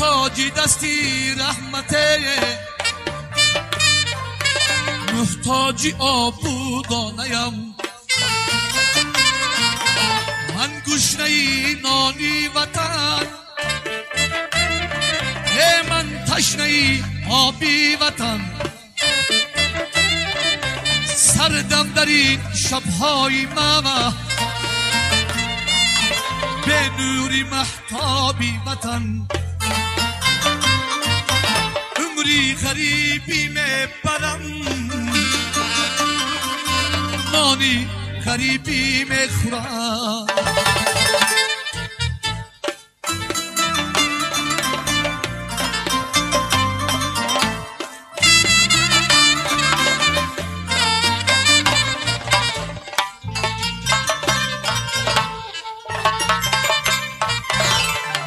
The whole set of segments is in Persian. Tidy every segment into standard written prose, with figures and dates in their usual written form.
محتاجی دستی رحمته، محتاجی آبودانیم، من گشنه نانی وطن، من تشنه آبی وطن، سردم در این شبهای ماما، به نوری محتابی وطن، عمری غریبی میبرم، نانی غریبی میخورم.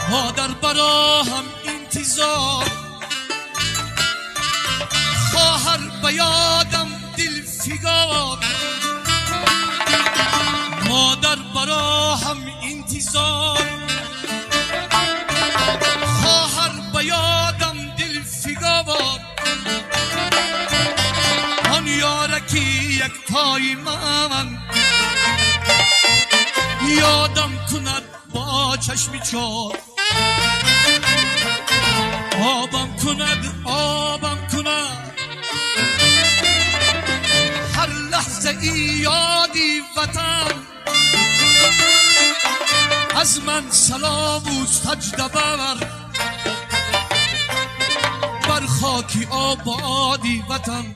مادر برا هم انتظار، خواهر بیادم دل فگار، مادر برا هم انتظار، خواهر بیادم دل فگار، آن یارکی یک تای من یادم کند با چشمی چار، آبم کند هر لحظه ای یادی وطن، از من سلام و سجده بر خاکی آبادی وطن،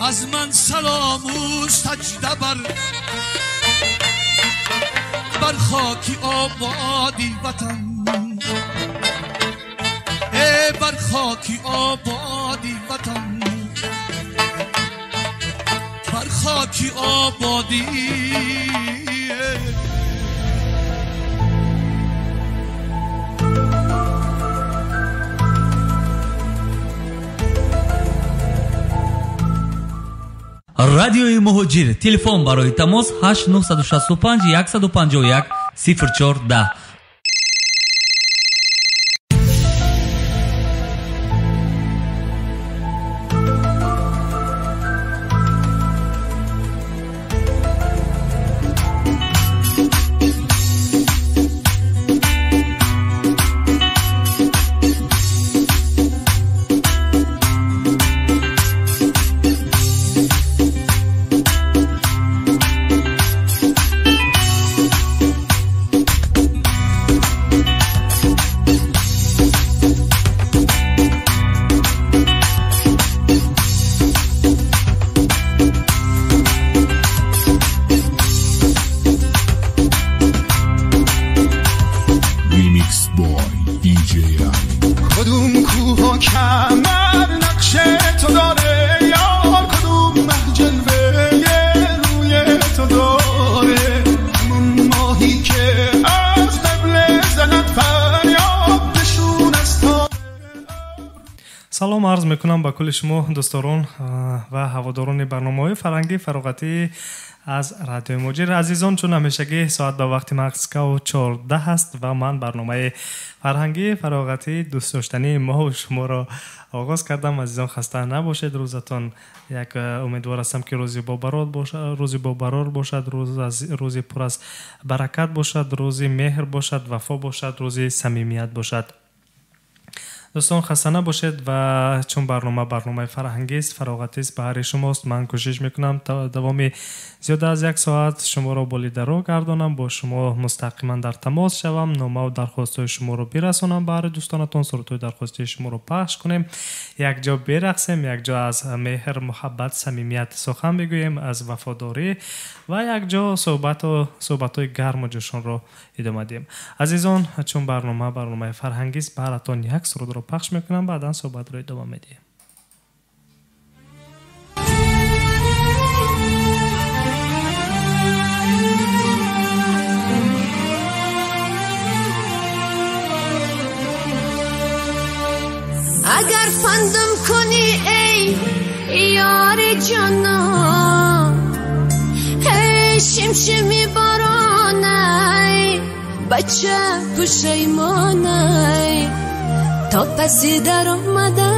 از من سلام و سجده بر خاکی آبادی وطن، بر خاکی آبادی وطن، بر خاکی آبادی. رادیوی مهاجر. تلفن برای تماس 8965 151 0410. سلام عرض میکنم به کل شما دوستان و هواداران برنامه‌های فرهنگی فراغتی از رادیو مهاجر. عزیزان، چون همیشگی ساعت به وقت مسکو 14 است و من برنامه فرهنگی فراغتی دوست داشتنی ما و شما را آغاز کردم. عزیزان خسته نباشید، روزتان یک امیدوار هستم که روزی با برار باشد، روزی پر از برکت باشد، روزی مهر باشد، وفا باشد، روزی صمیمیت باشد. دوستان خسته نباشید و چون برنامه فرهنگی است، فراغتی است، بهر شماست. من کوشش میکنم تا دوام زیاده از یک ساعت شما را بالیده رو گردانم، با شما مستقیما در تماس شوم، نامه و درخواست‌های شما رو برسانم برای دوستانتون، سرودهای درخواستی شما رو پخش کنیم، یک جا برقصیم، یک جا از مهر، محبت، صمیمیت سخن بگوییم، از وفاداری و یک جا صحبت‌های گرم و جوشان رو ادامه دهیم. عزیزان، چون برنامه فرهنگی است، براتون یک سرود رو پخش میکنم، بعدا صحبت رو ادامه میدیم. اگر فندم کنی ای یار جانا، ای شمشمی بارانه بچه پشیمانه تا پسی در آمده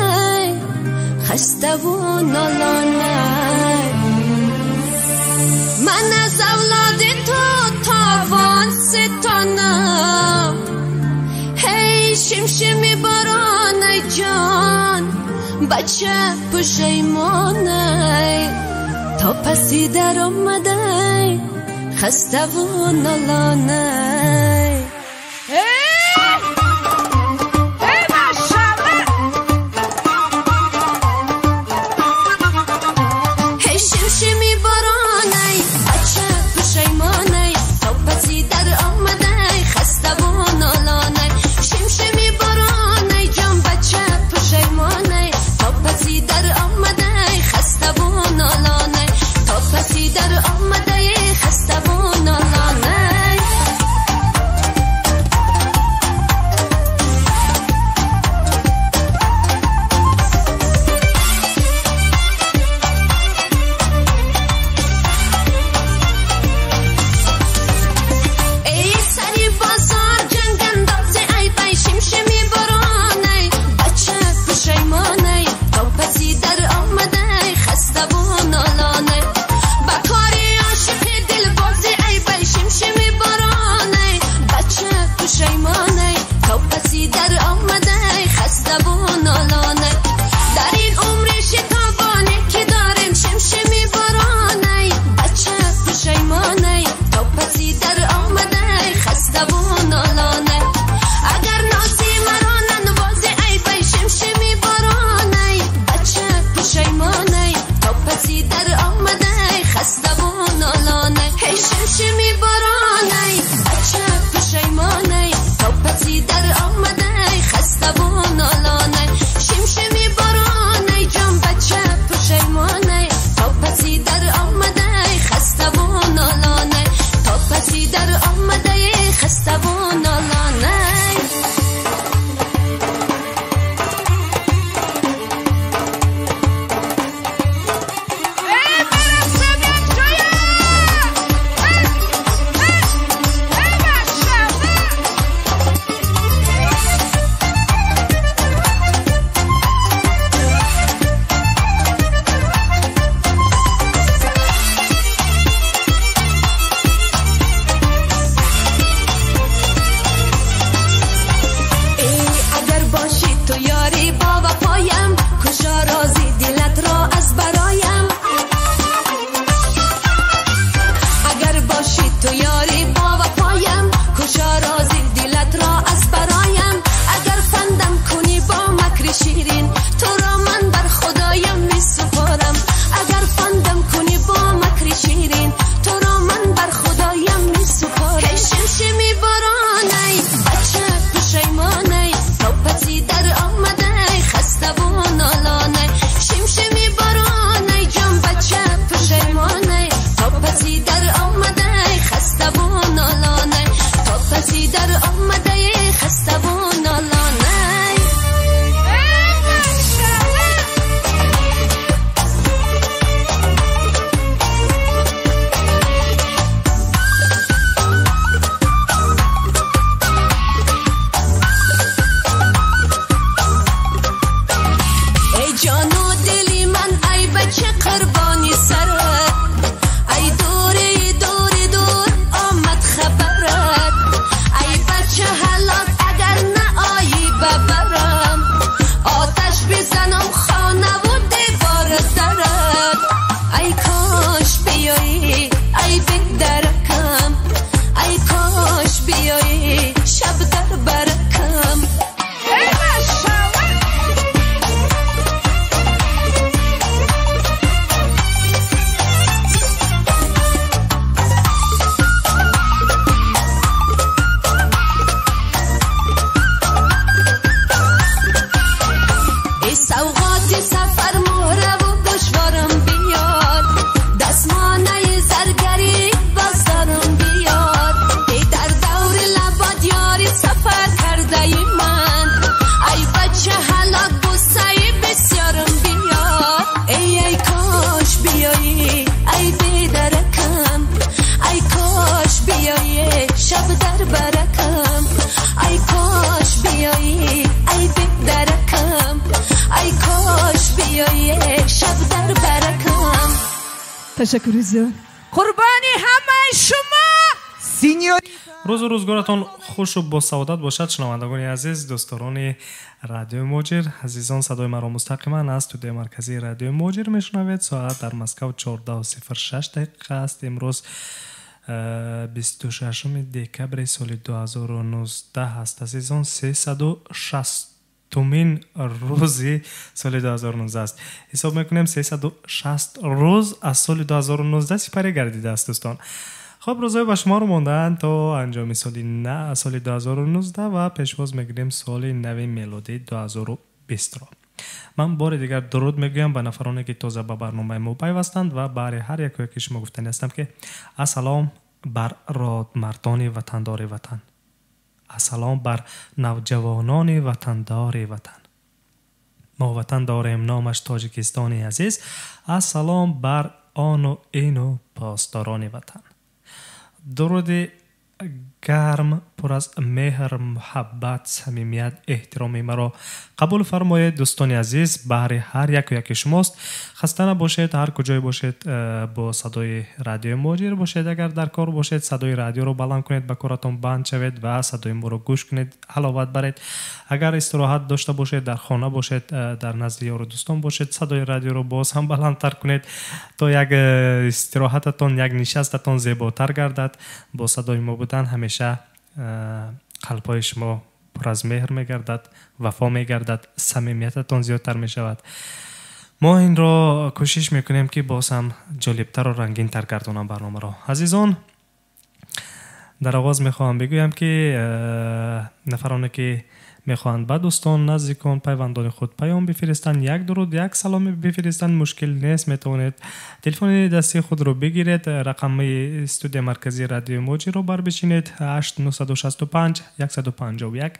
خسته و نالانه من از اولاد تو تاوان ستانم هی شمشمی باران ای جان بچه پشیمانه تا پسی در آمده خسته و نالانه دستمانه زرگری باز تشکر زیاد. قربانی همه شما. سینیور روز و روزگارتان خوش و با سعادت باشد شنوندگان عزیز، دوستان رادیو موجر عزیزان. صدای مرا مستقیما از استودیوی مرکزی رادیو موجر میشنوید. ساعت در مسکو 14:06 است. امروز 26 دکبر سال 2019 است. عزیزان 360مین روزی سال 2019 است. حساب میکنیم 360 روز از سال 2019 سپری گردیده است دوستان. خب روزهای به شما رو ماندن تا انجام سال 2019 و پیشواز میگیریم سال نو میلادی 2020 را. من بار دیگر درود میگویم به نفرانی که تازه به برنامه ما پیوستند و برای هر یک شما گفتنی هستم که السلام بر مردان وطندار وطن، السلام بر نوجوانان وطندار وطن. ما وطن داریم نامش تاجیکستانی عزیز. السلام بر آن و این و پاسداران وطن. درود گرم پر از مهر، محبت، صمیمیت، احترام مرا قبول فرمایید دوستان عزیز. برای هر یک شماست. خسته نباشید، هر کجای باشید با صدای رادیو موجر باشید. اگر در کار باشید صدای رادیو رو بلند کنید، به کارتون بند شوید و صدای ما رو گوش کنید، حلاوت برید. اگر استراحت داشته باشید، در خانه باشید، در نزد یار و دوستان باشید، صدای رادیو رو باز هم بلندتر کنید تا یک استراحتتون، یک نشستتون زیباتر گردد. با صدای ما بودن همیشه قلب‌های شما پر از مهر می‌گردد، وفا می‌گردد، صمیمیتتون زیادتر می‌شود. ما این را کوشش می‌کنیم که باز هم جالبتر و رنگین‌تر گردانم برنامه را. عزیزان، در آغاز می‌خواهم بگویم که نفرانی که میخواهند به دوستان، نزدیکان، پیوندان خود پیام بفرستند، یک درود، یک سلام بفرستند، مشکل نیست. میتونید تلفن دستی خود رو بگیرید، رقم استودیو مرکزی رادیو موجی رو بر بچینید 8965 151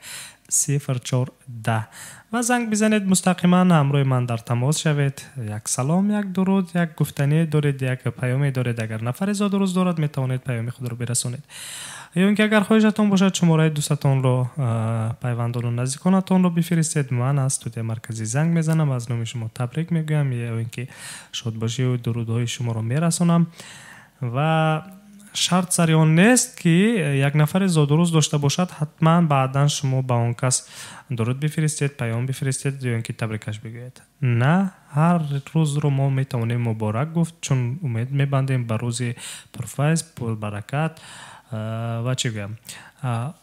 0410 و زنگ بزنید، مستقیما همراه من در تماس شوید. یک سلام، یک درود، یک گفتنی دارید، یک پیامی دارید، اگر نفر زاد روز دارد میتونید پیام خود رو برسونید. یا اینکه اگر خواهشتون باشد شماره دوستتون رو، پیوندان و نزدیکانتون رو بفرستید. من از استودیو مرکزی زنگ میزنم، از نام شما تبریک میگم، یا اینکه شاد باشی و درودهای شما رو میرسونم. و شرط سر آن نیست که یک نفر زاد روز داشته باشد حتما بعداً شما با اون کس درود بفرستید، پیام بفرستید یا اینکه تبریکش بگویید. نه، هر روز رو ما میتونیم مبارک گفت، چون امید میبندیم به روز پرفیض، پر برکت. و چی بگم،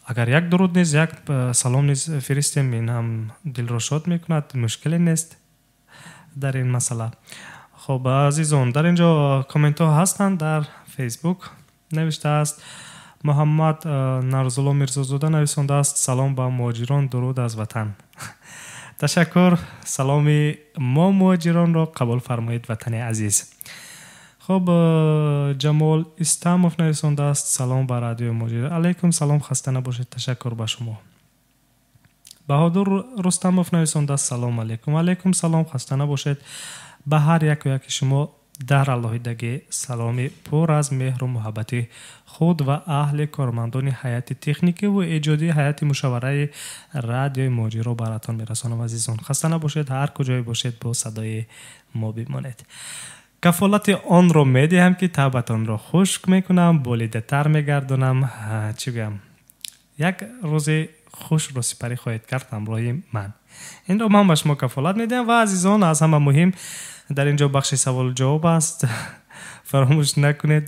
اگر یک درود نیست، یک سلام نیست فرستیم، این هم دل رو شاد میکند، مشکلی نیست در این مسئله. خب عزیزان، در اینجا کامنت ها هستند. در فیسبوک نوشته است محمد نرزولا میرزازاده نویسنده است سلام با مهاجران، درود از وطن. تشکر، سلام ما مهاجران را قبول فرمایید وطن عزیز. خب جمال استاموف نویسنده است سلام بر رادیو موجر. علیکم سلام، خسته نباشید. تشکر به شما. بهادر رستموف نویسنده است سلام علیکم. علیکم سلام، خسته نباشید. به هر یک و یک شما در علاهیدگی سلامی پر از مهر و محبت خود و اهل کارمندان هیئت تکنیکی و ایجادی هیئت مشاوره رادیو موجر را براتون میرسانم. عزیزان خسته نباشید، هر کجای باشید با صدای ما بمانید. کفالت آن رو میدهم که طبعتان را خشک میکنم، بولیده تر میگردونم. چی بگم، یک روز خوش رو سپری خواهید کرد همراه من. این رو من به شما کفالت میدم. و عزیزان، از همه مهم در اینجا بخش سوال جواب است. فراموش نکنید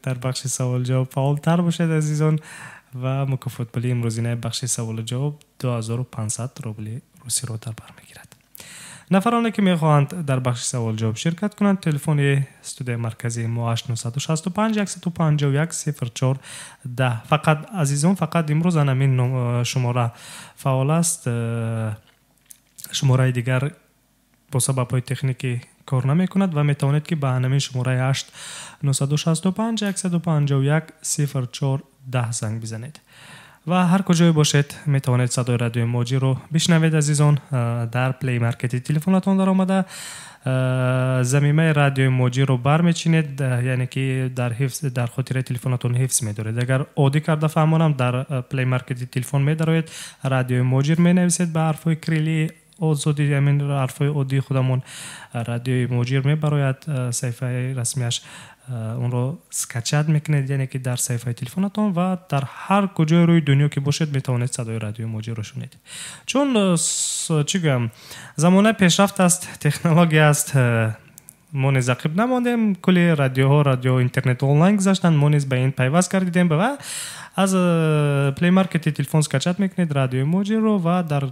در بخش سوال جواب فعال تر باشید عزیزان. و مکافات پولی امروزینه بخش سوال جواب 2500 روبل روسی رو در بر میگیرد. نفرانی که میخواهند در بخش سوال جواب شرکت کنند، تلفن استودیو مرکزی ما 8965 151 0410. فقط عزیزان، فقط امروز همین شماره فعال است. شماره دیگر با سبب‌های تکنیکی کار نمی‌کند و میتوانید که به همین شماره 8965 151 0410 زنگ بزنید. و هر کجای باشید میتوانید صدای رادیو موجی رو بشنوید عزیزان. در پلی مارکتی تلفنتون در آمده ضمیمه رادیو موجی رو برمیچینید، یعنی که در خاطره تلفنتون حفظ می‌دارید. اگر عادی کرده فهمونم در پلی مارکتی تلفن می‌دارید رادیو موجی می نویسید به حرفای کریلی آزادی همین حرفای عادی خودمون رادیوی موجیر میبراید صفحه رسمیش اون رو سکچت میکنید، یعنی که در صفحه تلفنتون و در هر کجای روی دنیا که باشید میتونید صدای رادیو موجیر رو شنید. چون چی گم زمانه پیشرفت است، تکنولوژی است، ما نیز عقب نماندیم. کلی رادیوها، رادیو اینترنت آنلاین گذاشتن، ما نیز به این پیوست کردیم و از پلی مارکت تلفن سکچت میکنید رادیو موجیر رو و در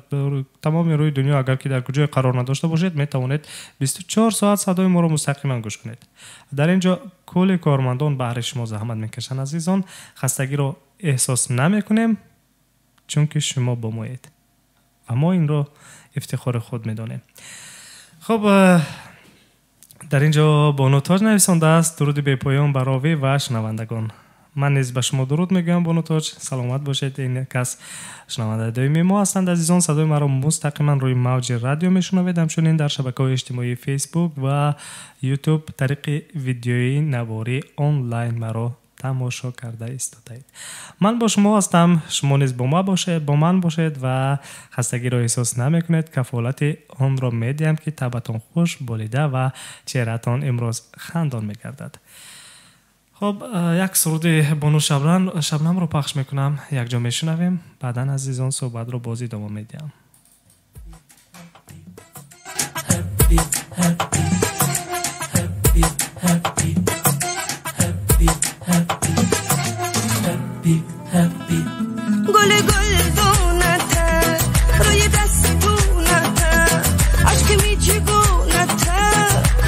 تمام روی دنیا اگر که در کجای قرار نداشته باشید میتونید 24 ساعت صدای ما رو مستقیما گوش کنید. در اینجا کلی کارمندان بهر شما زحمت میکشن عزیزان، خستگی رو احساس نمیکنیم چون که شما با مایید و ما این رو افتخار خود میدانیم. خب در اینجا بانو تاج نویسنده است. درود بی پایان بر وی و شنوندگان. من نیز به شما درود میگم بانو تاج، سلامت باشید. این کس شنونده دائمی ما هستند عزیزان. صدای ما را مستقیما روی موج رادیو میشنوید، همچنین در شبکه‌های اجتماعی فیسبوک و یوتیوب طریق ویدیویی نواری آنلاین ما را تماشا کرده ایستادید. من با شما هستم، شما نیز با من باشید و خستگی را احساس نمیکنید. کفالت آن را میدیم که طبعتان خوش بولیده و چهرهتان امروز خندان میگردد. خب یک سرود بانو شبنم رو پخش میکنم، یک جا میشنویم، بعدا عزیزان صحبت رو بازی دوام میدیم. گل دونته روی دستونته عشق میچگونته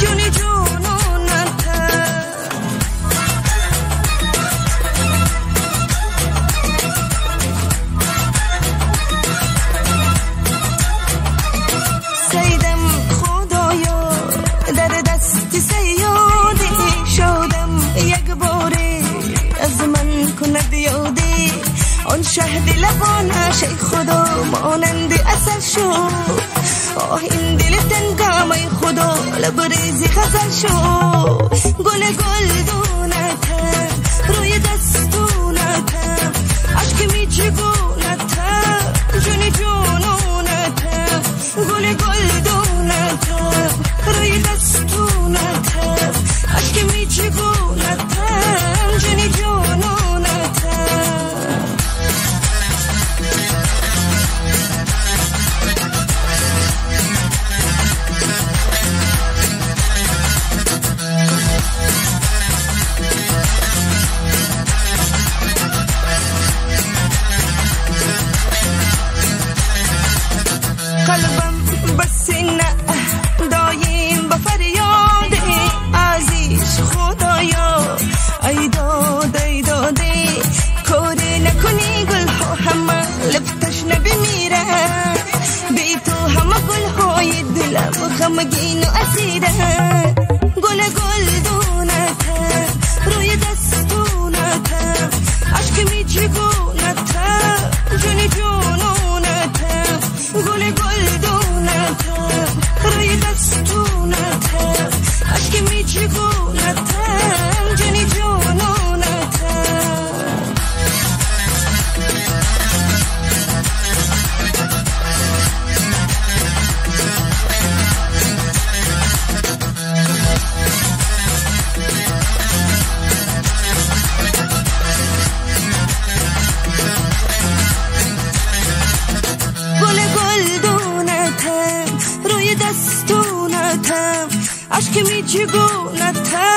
جونی جونونته سیدم خدایا در دستی سیادی شدم یک باری از من کند یادی آن شهد لبانش ای خدا مانند اصل شو این دل تنگم ای خدا لبریزی خزل شو گل دونته روی دستونته عشق میچگونته جونی جونونته گل دونته روی دستونته عشق میچگونته جونی جونونته قلبم بسینه دایم با فریاد عزیز خدایا ای داده کاری نکنی گل ها همه لفتش نبمیره بی تو همه گل های دلم غمگین و اسیره گل دونته روی دستونته عشق میچگونته جونی جونونته گل دونته روی دستونته عشق میچگونته جونی جونونته عشق میچگونته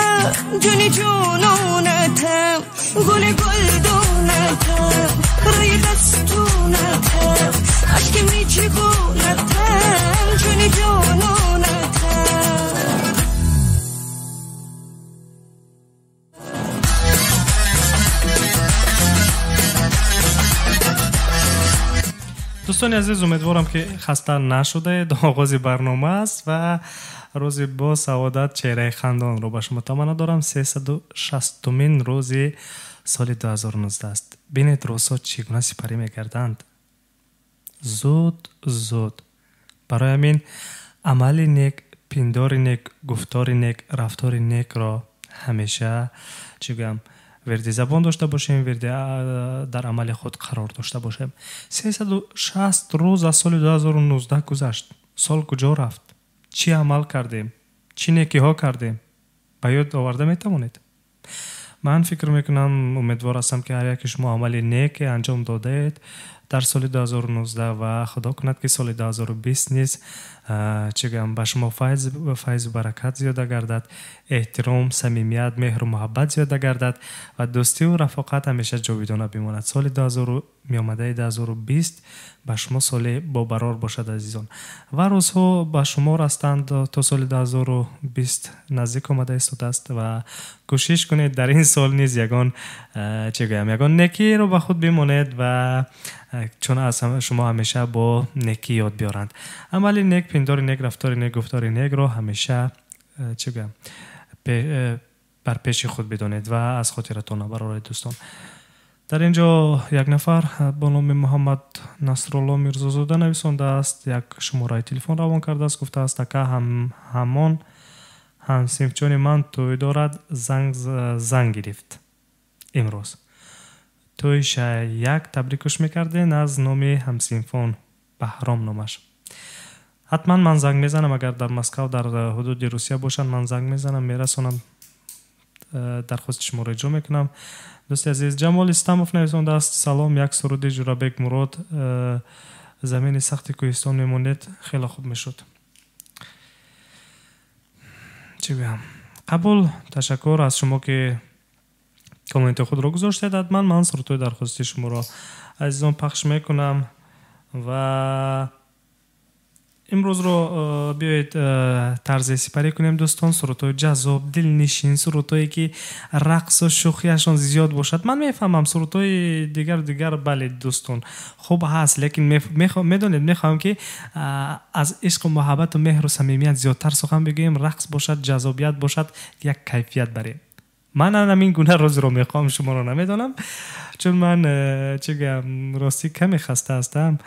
جونی جونونته گل دونته روی دستونته عشق میچگونته جونی جونونته دوستان عزیز، امیدوارم که خسته نشده. آغاز برنامه است و روز با سعادت چهره خندان رو به شما تمنا دارم. 360مین روز سال 2019 است. بینید روزها چگونه سپری میکردند. زود برای همین عمل نیک، پندار نیک، گفتار نیک، رفتار نیک را همیشه چگم وردی زبان داشته باشیم، وردی در عمل خود قرار داشته باشیم. 360 روز از سال 2019 گذشت. سال کجا رفت؟ چی عمل کردیم؟ چی نیکی ها کردیم؟ به یاد آورده میتوانید؟ من فکر میکنم امیدوار هستم که هر یک شما عمل نیک انجام دادید در سال 2019 و خدا کند که سال 2020 نیز چگم به شما فیض و برکت زیاده گردد، احترام، صمیمیت، مهر و محبت زیاده گردد و دوستی و رفاقت همیشه جاودانه بماند. سال 2020 به شما سال با برار باشد عزیزان و روزها به شما رستند تا سال 2020 نزدیک آمده است و کوشش کنید در این سال نیز یگان نکی رو به خود بمانید و چون از شما همیشه با نکی یاد بیارند. عمل نیک، پندار نیک، رفتار نیک، گفتار نیک رو همیشه بر پیش خود بدانید و از خاطرتان نبرید دوستان. در اینجا یک نفر با نام محمد نصرالله میرزازاده نویسنده است، یک شماره تلفن روان کرده است، گفته است که همان همسنفچون من توی دارد، زنگ گرفت امروز. تویش یک تبریکش میکردین از نام همسنفون بهرام نامش. حتما من زنگ میزنم، اگر در مسکو در حدود روسیه باشن من زنگ میزنم میرسونم، درخواست شما را اجرا میکنم. دوست عزیز جمال استموف نویسنده است، سلام، یک سرود جورابک مراد، زمین سخت کوهستان میمونید خیلی خوب میشد. چی بگم؟ قبول، تشکر از شما که کامنت خود را گذاشتید. حتما من سرودهای درخواستی شما را عزیزان پخش میکنم و امروز رو بیایید طرز سپری کنیم دوستان. سرودهای جذاب، دلنشین، سرودهایی که رقص و شوخیشان زیاد باشد. من میفهمم سرودهای دیگر بله دوستان خوب هست، لیکن میدونید میخوام که از عشق و محبت و مهر و صمیمیت زیادتر سخن بگویم، رقص باشد، جذابیت باشد، یک کیفیت بریم. من همین گونه روز رو میخوام، شما رو نمیدونم، چون من راستی کمی خسته هستم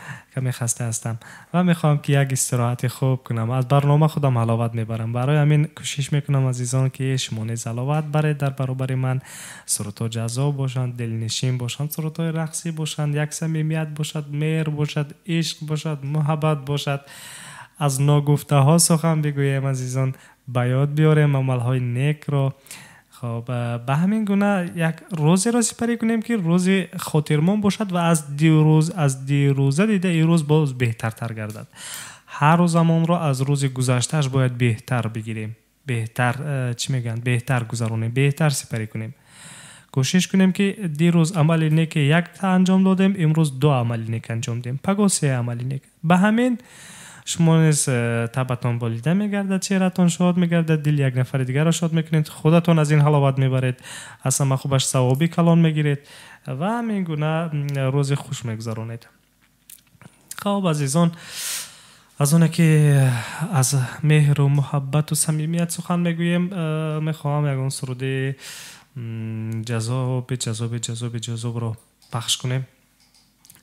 و میخوام که یک استراحت خوب کنم. از برنامه خودم حلاوت میبرم، برای همین کوشش میکنم عزیزان که شما نیز حلاوت برید در برابر من. سرودها جذاب باشند، دلنشین باشند، سرودهای رقصی باشند، یک صمیمیت باشد، مهر باشد، عشق باشد، محبت باشد. از ناگفته ها سخن بگویم عزیزان، به یاد بیاریم عملهای نیک رو. خب به همین گونه یک روزی را سپری کنیم که روز خاطرمان باشد و از دیروزه دیده این روز باز بهترتر گردد. هر روز زمان را از روز گذشتهش باید بهتر بگیریم، بهتر گذرونیم، بهتر سپری کنیم. کوشش کنیم که دیروز عمل نیک یک تا انجام دادیم، امروز 2 عمل نیک انجام دیم، پگاه 3 عمل نیک. به همین شما نیز تبتان بالیده میگردد، چهرتان شاد میگردد، دل یک نفر دیگر را شاد میکنید، خودتان از این حلاوت میبرید، از همه خوبش ثوابی کلان میگیرید و همین گونه روز خوش میگذرونید. خب عزیزان، از اونه که از مهر و محبت و صمیمیت سخن میگوییم، میخواهم یکون سرود جذاب رو پخش کنیم.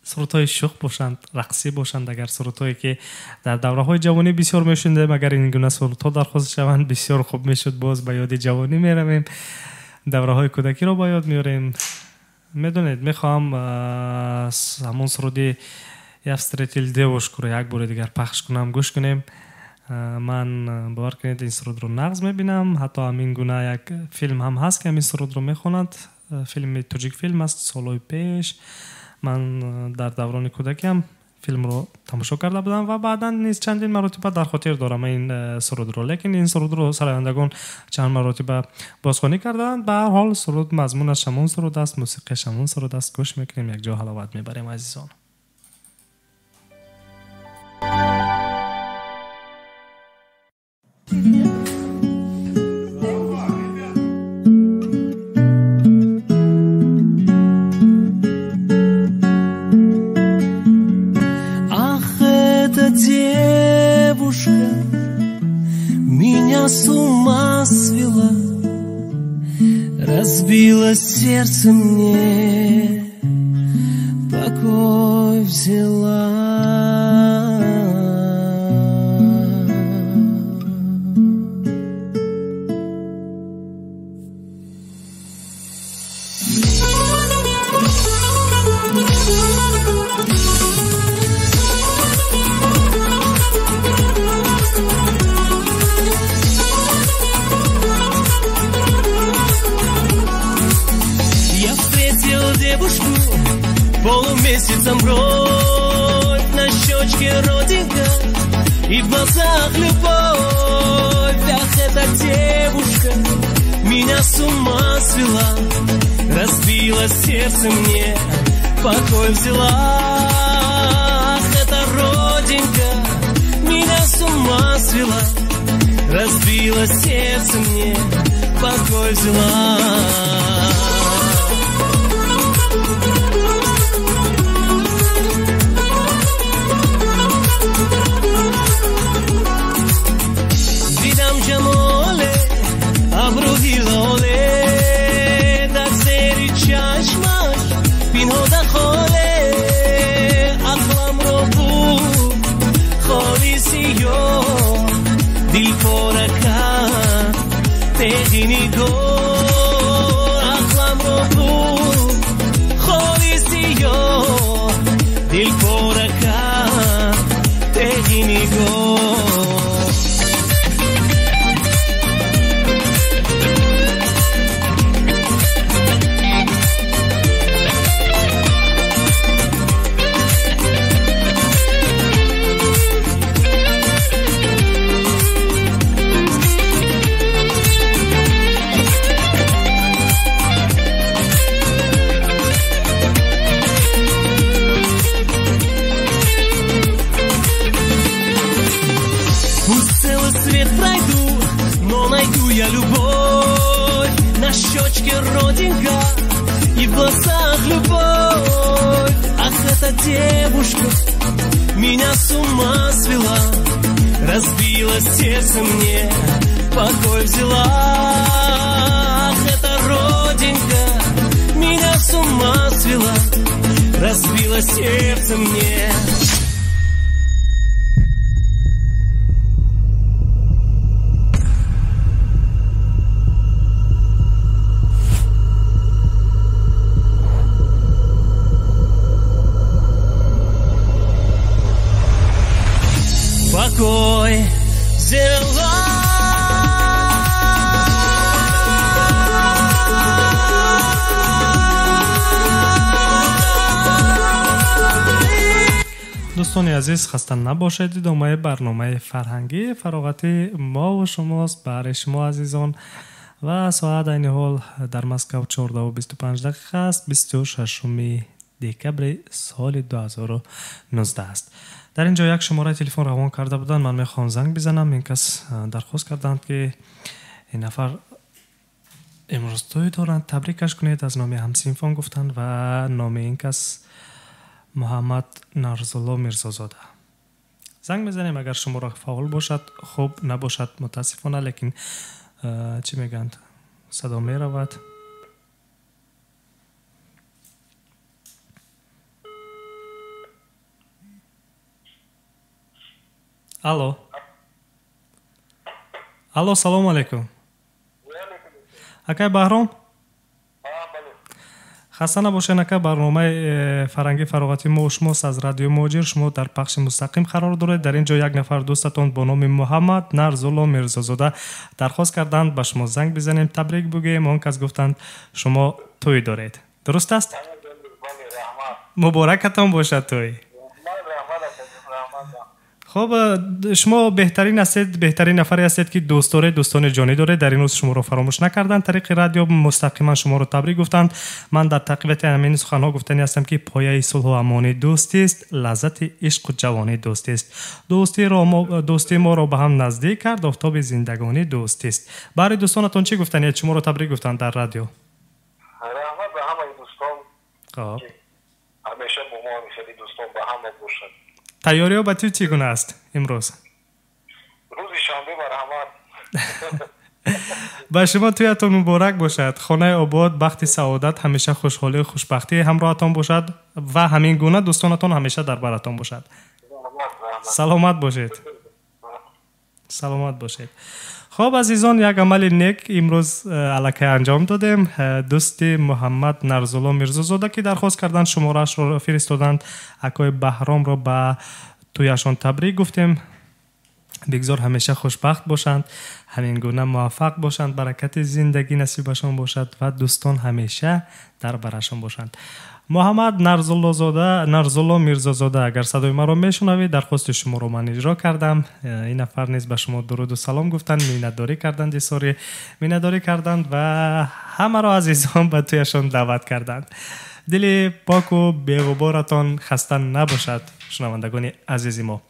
سرودهای شوخ باشند، رقصی باشند. اگر سرودهایی که در دوره‌های جوانی بسیار میشوندیم، اگر این گونه سرودها درخواست شوند بسیار خوب میشد. باز به یاد جوانی میرویم، دوره‌های کودکی رو به یاد میاریم. میدونید میخوام همون سرودی یفستریتیل دیوش رو یک بار دیگر پخش کنم، گوش کنیم. من باور کنید این سرود رو نغز میبینم، حتی همین گونه یک فیلم هم هست که همین سرود رو میخوند. فیلم توجیک فیلم است، سالهای پیش من در دوران کودکی هم فیلم رو تماشا کرده بودم و بعدا نیز چندین مرتبه در خاطر دارم این سرود رو، لیکن این سرود رو سرایندگان چند مرتبه بازخوانی کردن. به هر حال سرود مضمونش همون سرود است، موسیقیش همون سرود است. گوش میکنیم، یک جا حلاوت میبریم عزیزان. Девушка меня с ума свела, разбила сердце мне, покой взяла. месяцем бровь на щечке родинка и в глазах любовь. Ах, эта девушка меня с ума свела, разбила сердце мне, покой взяла. Ах, эта родинка меня с ума свела, разбила сердце мне, покой взяла. دیدم جماله ابروی لاله در زیر چشمش پینهاده خاله عقلم رو بود خالی سیاه دل پاره کرد تهی نگاه عقلم رو بود خالی سیاه دل پاره کرد تهی نگاه. Я любовь на щечке родинка и в глазах любовь. Ах, эта девушка меня с ума свела, разбила сердце мне, покой взяла. Ах, эта родинка меня с ума свела, разбила сердце мне. Покой взяла. دوستان عزیز خسته نباشید. ادامه برنامه فرهنگی فراغتی ما و شماست. برای شما عزیزان و ساعت این حال در مسکو 14:25 است. 26 دکبر سال 2019 است. در اینجا یک شماره تلفن روان کرده بودن، من میخوام زنگ بزنم. این کس درخواست کردند که این نفر امروز توی دارند، تبریکش کنید از نام همسینفان گفتند و نام این کس محمد نرزالله میرزازاده. زنگ میزنیم اگر شماره فعال باشد خوب، نباشد متاسفانه، لیکن چی میگند صدا میرود. الو سلام علیکم. اکای بهرام خسته نباشین. اکای برنامه فرهنگی فراغتی ما و شماست از رادیو مهاجر. شما در پخش مستقیم قرار دارید. در اینجا یک نفر دوستتون با نام محمد نرزالله میرزازاده درخواست کردند به شما زنگ بزنیم تبریک بگیم. اون کس گفتند شما توی دارید، درست است؟ مبارکتان باشد توی. خب شما بهترین هستید، بهترین نفری هستید که دوست داره، دوستان جانی داره. در این روز شما رو فراموش نکردن، طریق رادیو مستقیما شما رو تبریک گفتند. من در تقویت همین سخنها گفتنی هستم که پایه صلح و امان دوستی است، لذت عشق و جوانی دوستی است. دوستی ما رو به هم نزدیک کرد، آفتاب زندگانی دوستی است. برای دوستانتون چی گفتنی؟ شما رو تبریک گفتند در رادیو. رحمت به همه دوستان. خب همیشه با ما همیشه دوستان به هم باشند. تیاری ها با تو چگونه است امروز؟ روز شنبه مرحمت. با شما تویتون مبارک باشد. خانه آباد، بخت سعادت، همیشه خوشحالی و خوشبختی همراهتان باشد و همین گونه دوستانتون همیشه در براتون باشد. سلامت باشید. سلامت باشید. خب عزیزان، یک عمل نیک امروز الکی انجام دادیم. دوست محمد نرزالله میرزازاده که درخواست کردن شماره‌اش رو فرستادند، اکای بهرام رو به تویشان تبریک گفتیم. بگذار همیشه خوشبخت باشند، همین گونه موفق باشند، برکت زندگی نصیبشان باشد و دوستان همیشه در برشان باشند. محمد نرزالله میرزازاده، اگر صدای ما را میشنوید درخواست شما را من اجرا کردم. این نفر نیز به شما درود و سلام گفتند، مینداری کردند و همه را عزیزان به تویشان دعوت کردند. دل پاک و بی‌غبارتان خسته نباشد شنوندگان عزیز ما.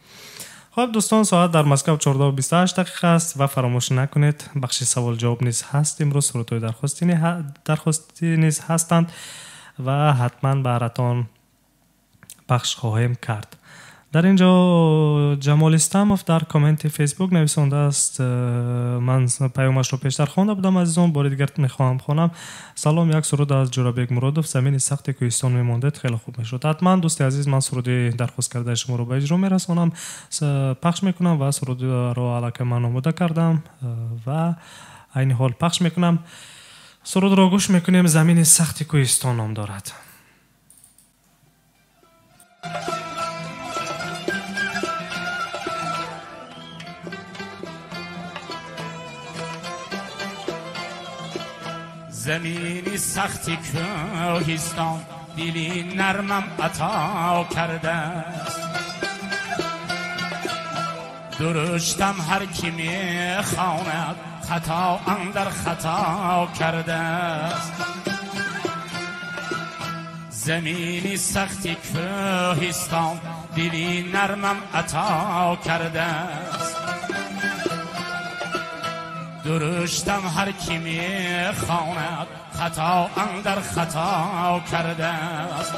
خب دوستان، ساعت در مسکو 14:28 است و فراموش نکنید بخش سوال جواب نیز هست. امروز سرودهای درخواستی نیز هستند و حتما براتون پخش خواهیم کرد. در اینجا جمال استموف در کامنت فیسبوک نویسنده است. من پیامش رو پیشتر خوانده بودم عزیزان، بار دیگر میخوام خونم. سلام، یک سرود از جورابیک مرادوف، زمین سخت کوهستان میماندید، خیلی خوب میشد. حتما دوست عزیز من سرود درخواست کرده شما رو به اجرا میرسونم، پخش میکنم و سرود رو علاقه من آماده کردم و این حال پخش میکنم. سرود رو گوش میکنیم. زمین سخت کوهستان نام دارد. زمینی سختی کوهستان دلی نرمم عطا کرده است، درشتم هر کی میخواند خطا اندر خطا کرده است. زمینی سختی کوهستان دلی نرمم عطا کرده است، درشتم هر کی میخواند خطا اندر خطا کرده است.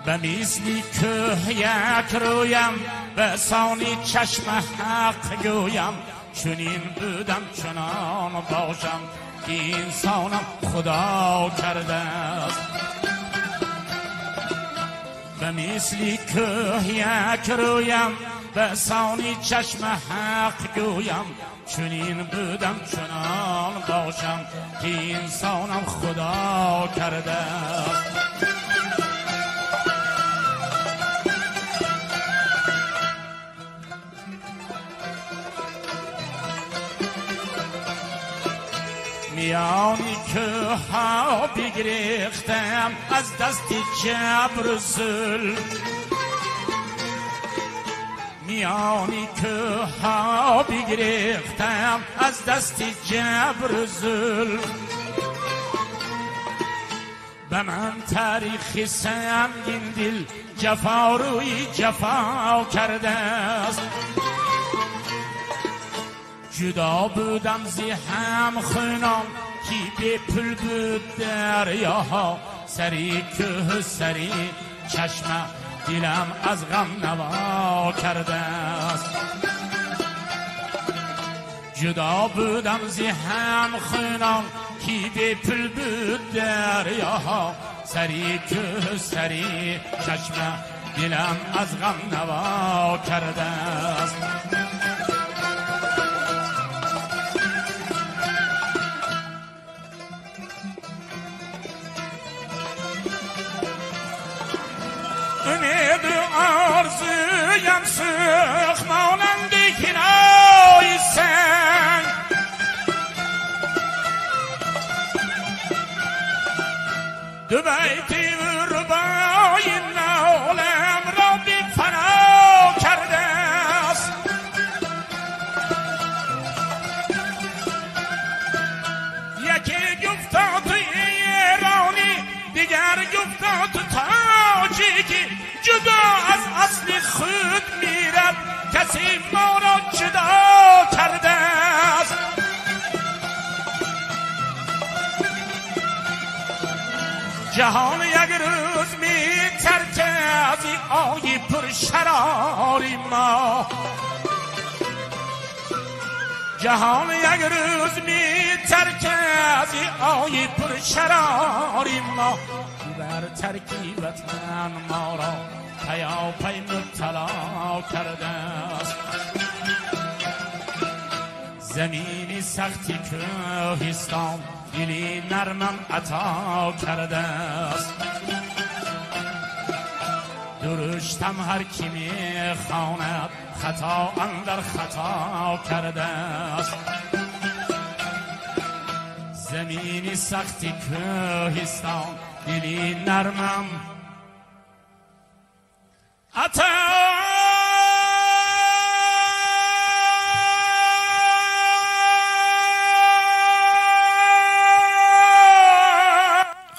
به مثلی که یک رویم به سانی چشم حق گویم، چنین بودم چنان باشم که انسانم خدا کرده است. به مثلی که یک رویم به سانی چشم حق گویم، چنین بودم چنان باشم که انسانم خدا کرده است. میانی که ها بگریختم از دست جبر و ظلم، میانی که ها بگریختم از دست جبر و ظلم، به من تاریخ سنگین دل جفا روی جفا کرده است. جدا بودم زی هم خونم کی به پل بود دریاها، سری که سری چشم دلم از غم نوا کرده است. جدا بودم زی هم خونم کی به پل بود دریاها، سری که سری چشم دلم از غم نوا کرده است. امید آرزویم سخ مانند کنای سنگ، دو بیتی ربای نالم را بی فنا کرده است. یکی گفتا تو ایرانی، دیگر گفتا تو تاجیکی، جدا از اصل خود میرد کسی ما را جدا کرده است. جهان یک روز میترکه از این آی پر شراری ما، جهان یک روز میترکه از این آی پر شراری ما، بر ترکی وطن ما را پیاپی مبتلا کرده است. زمینی سختی کوهستان دلی نرمم عطا کرده است، پشتم هر کی میخواند خطا اندر خطا کرده است. زمینی سختی کوهستان دلی نرمم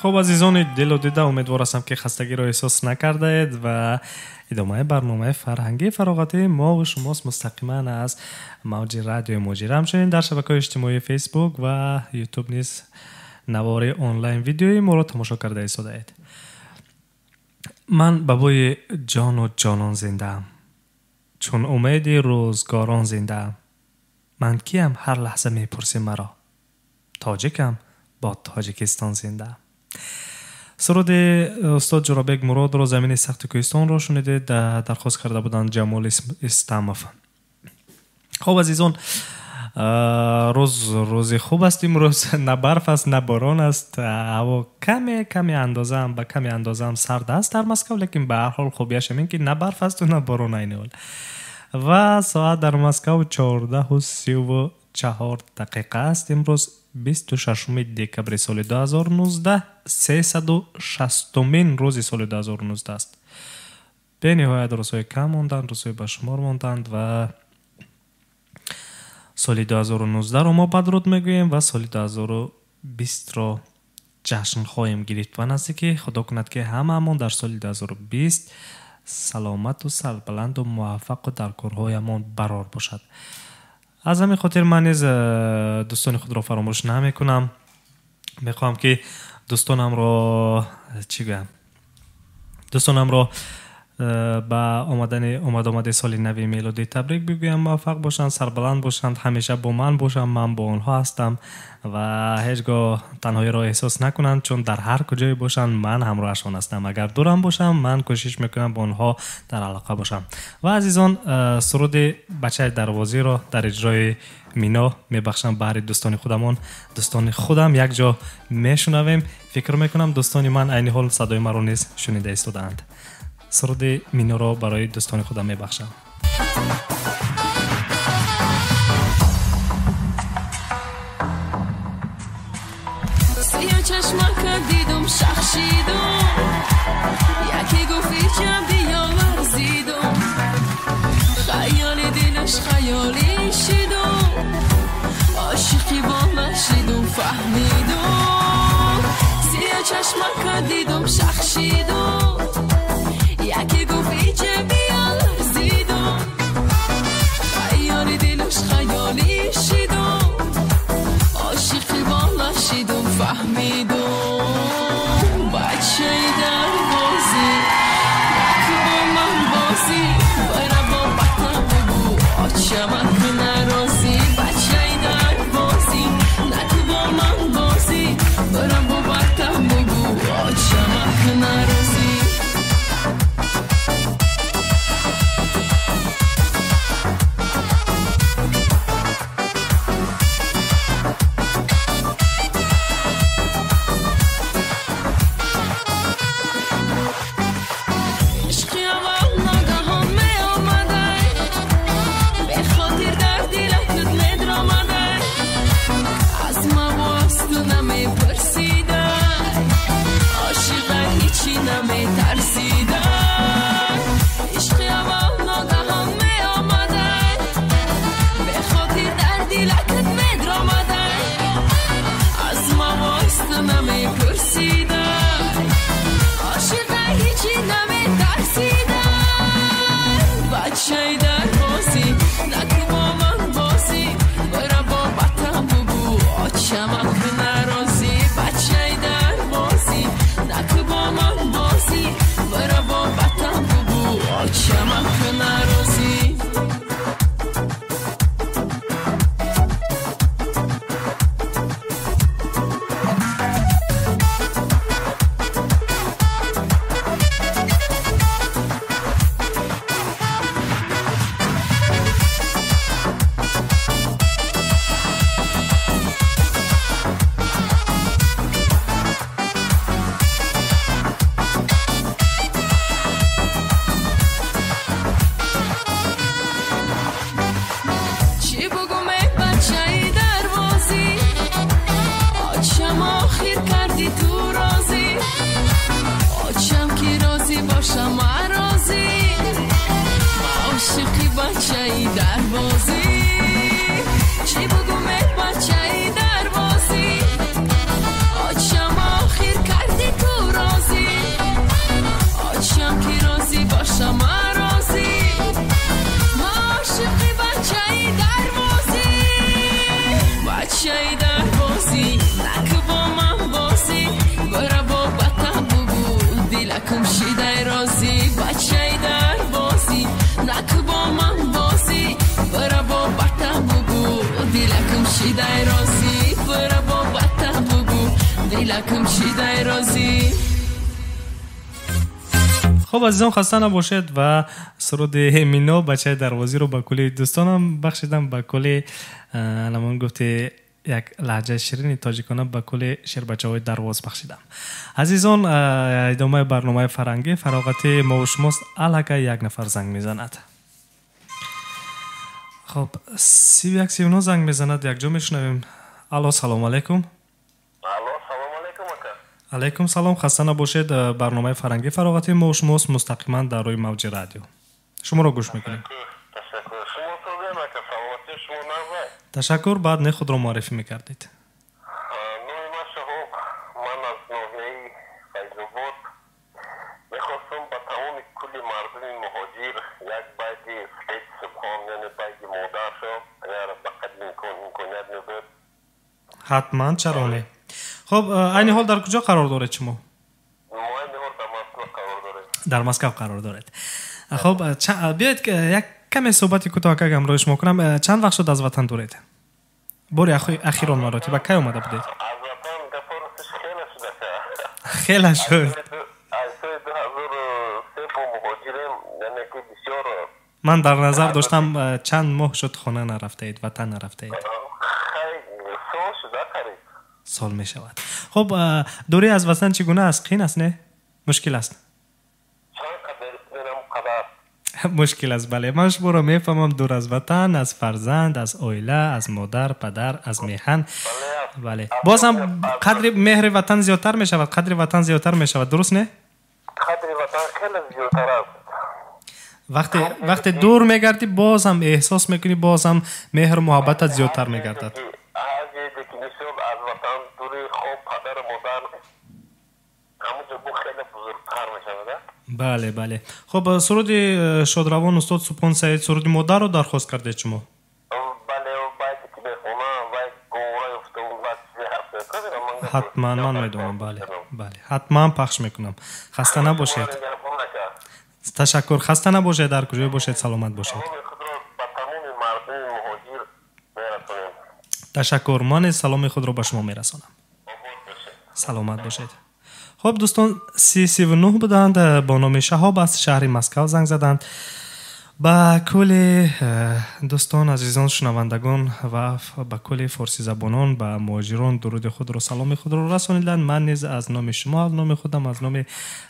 خب عزیزان دل و دیده، امیدوار هستم که خستگی را احساس نکرده اید و ادامه برنامه فرهنگی فراغتی ما و شماست مستقیما از موج رادیو موجی. همچنین در شبکه‌های اجتماعی فیسبوک و یوتیوب نیز نوار آنلاین ویدیوی ما را تماشا کرده اید. من بابای جان و جانان زنده‌ام، چون امید روزگاران زنده‌ام. من کیم هر لحظه میپرسی مرا، تاجیکم با تاجیکستان زنده‌ام. سرود استاد جورابک مراد را زمین سخت کوهستان را شنیده درخواست کرده بودند جمال استماف. خب عزیزان، روز خوب است امروز، نه برف است نه باران است، هوا کمی اندازه سرد است در مسکو، لیکن به هر حال خوبیش همین که نه برف است و نه باران عین حال. و ساعت در مسکو 14:34 است. امروز 26 دکبر سال 2019، 360مین روز سال 2019 است. به نهایت روزهای کم ماندند، روزهای به شمار ماندند و سال 2019 رو ما بدرود میگوییم و سال 2020 رو جشن خواهیم گرفت و نزدیک خدا کند که هممون در سال 2020 سلامت و سربلند و موفق و در کارهایمون برار باشد. از همین خاطر من نیز دوستان خود را فراموش نمی کنم. میخوام که دوستانم را با آمده سال نوی میلادی تبریک بگویم. موفق باشند، سربلند باشند، همیشه با من باشند، من با آنها هستم و هیچگاه تنهایی را احساس نکنند، چون در هر کجای باشند من همراهشان هستم. اگر دورم باشم من کوشش میکنم با آنها در علاقه باشم. و عزیزان، سرود بچه دروازی را در اجرای مینا میبخشم برای دوستان خودم یک جا میشنویم. فکر میکنم دوستان من عین حال صدای من را نیز شنیده ایستادند. سرود مینا را برای دوستان خودم میبخشم. سیاه چشمک دیدم شخشیدم، یکی گفتی چه بیا ورزیدم، خیال دلش خیالی شیدم، عاشقی با مشیدم فهمیدم. سیاه چشمک دیدم شخشیدم، یکی گفتی چه بیار زیدم، خیال دلش خیالی شیدم، عاشقی بالا شیدم فهمیدم. بچه در بازی نکو با من بازی، باید با بطن بگو آچمک نرازی. بچه در بازی نکو با من بازی، باید با بطن بگو آچمک نرازی. لکم چیدای رازی. خب عزیزان خسته نباشید و سرود مینا بچه دروازی رو با کلی دوستانم بخشیدم، با کلی نمون گفته یک لهجه شیرین تاجیکانه با کلی شیر بچه های درواز بخشیدم. عزیزان ادامه برنامه فرنگی فراغتی ما و شماست. الکه یک نفر زنگ میزند. خب 3139 زنگ میزند، یک جا میشنویم. الو سلام علیکم. علیکم سلام، خسته نباشید. برنامه فرنگی فراغتی ما و شماست مستقیما در روی موج رادیو شما رو گوش میکنیم. تشکر. بعد نه خود رو معرفی میکردید. نوی ما شهاب، من از نوحیه فیض‌آباد میخواستم با تمام کلی مردم مهاجر یک باید سعید سبحان یعنی باید مادر شو اگر بقید امکانیت نبود. حتما چرا نه. خب این حال در کجا قرار دارید شما؟ ما این حال در مسکو قرار دارید. در مسکو قرار دارید. خب بیایید که یک کمی صحبتی کوتاه که همراه شما کنم. چند وقت شد از وطن دورید؟ باری اخیرا مراتب کی اومده بودید؟ از وطن گفارستش خیلی شده که خیلی شد. از سال 2003 با مهاجریم یعنی که بسیار من در نظر داشتم چند ماه شد خانه نرفته اید، وطن نرفته اید. خیلی سال شده قریب. سال می شود. خب دوری از وطن چگونه است؟ قین است نه؟ مشکل است؟ مشکل است. بله من شما رو میفهمم. دور از وطن، از فرزند، از اویله، از مادر، پدر، از میهن. بله باز هم قدر مهر وطن زیادتر می شود، قدر وطن زیادتر می شود، درست نه؟ قدر وطن خیلی زیادتر است. وقتی دور میگردی باز هم احساس میکنی، باز هم مهر محبت زیادتر میگردد. از دفینیسیون از وطن دوری خوب پدر مادر همونجا بو خیلی بزرگتر می شود. بله بله. خب سرود شادروان استاد سپهان سعید سرود مادر رو درخواست کرده شما؟ بله باید که بخونم باید گوره افته اون وقت حتما من میدونم. بله بله حتما پخش میکنم. خسته نباشید. تشکر. خسته نباشید. در کجای باشید سلامت باشید. تشکر. من سلام خود رو به شما میرسانم. سلامت باشید. خب دوستان 39 بودند با نام شهاب از شهر مسکو زنگ زدند. با کل دوستان عزیزان شنوندگان و با کل فارسی زبانان با مهاجران درود خود رو سلام خود رو رسانیدند. من نیز از نام شما، از نام خودم، از نام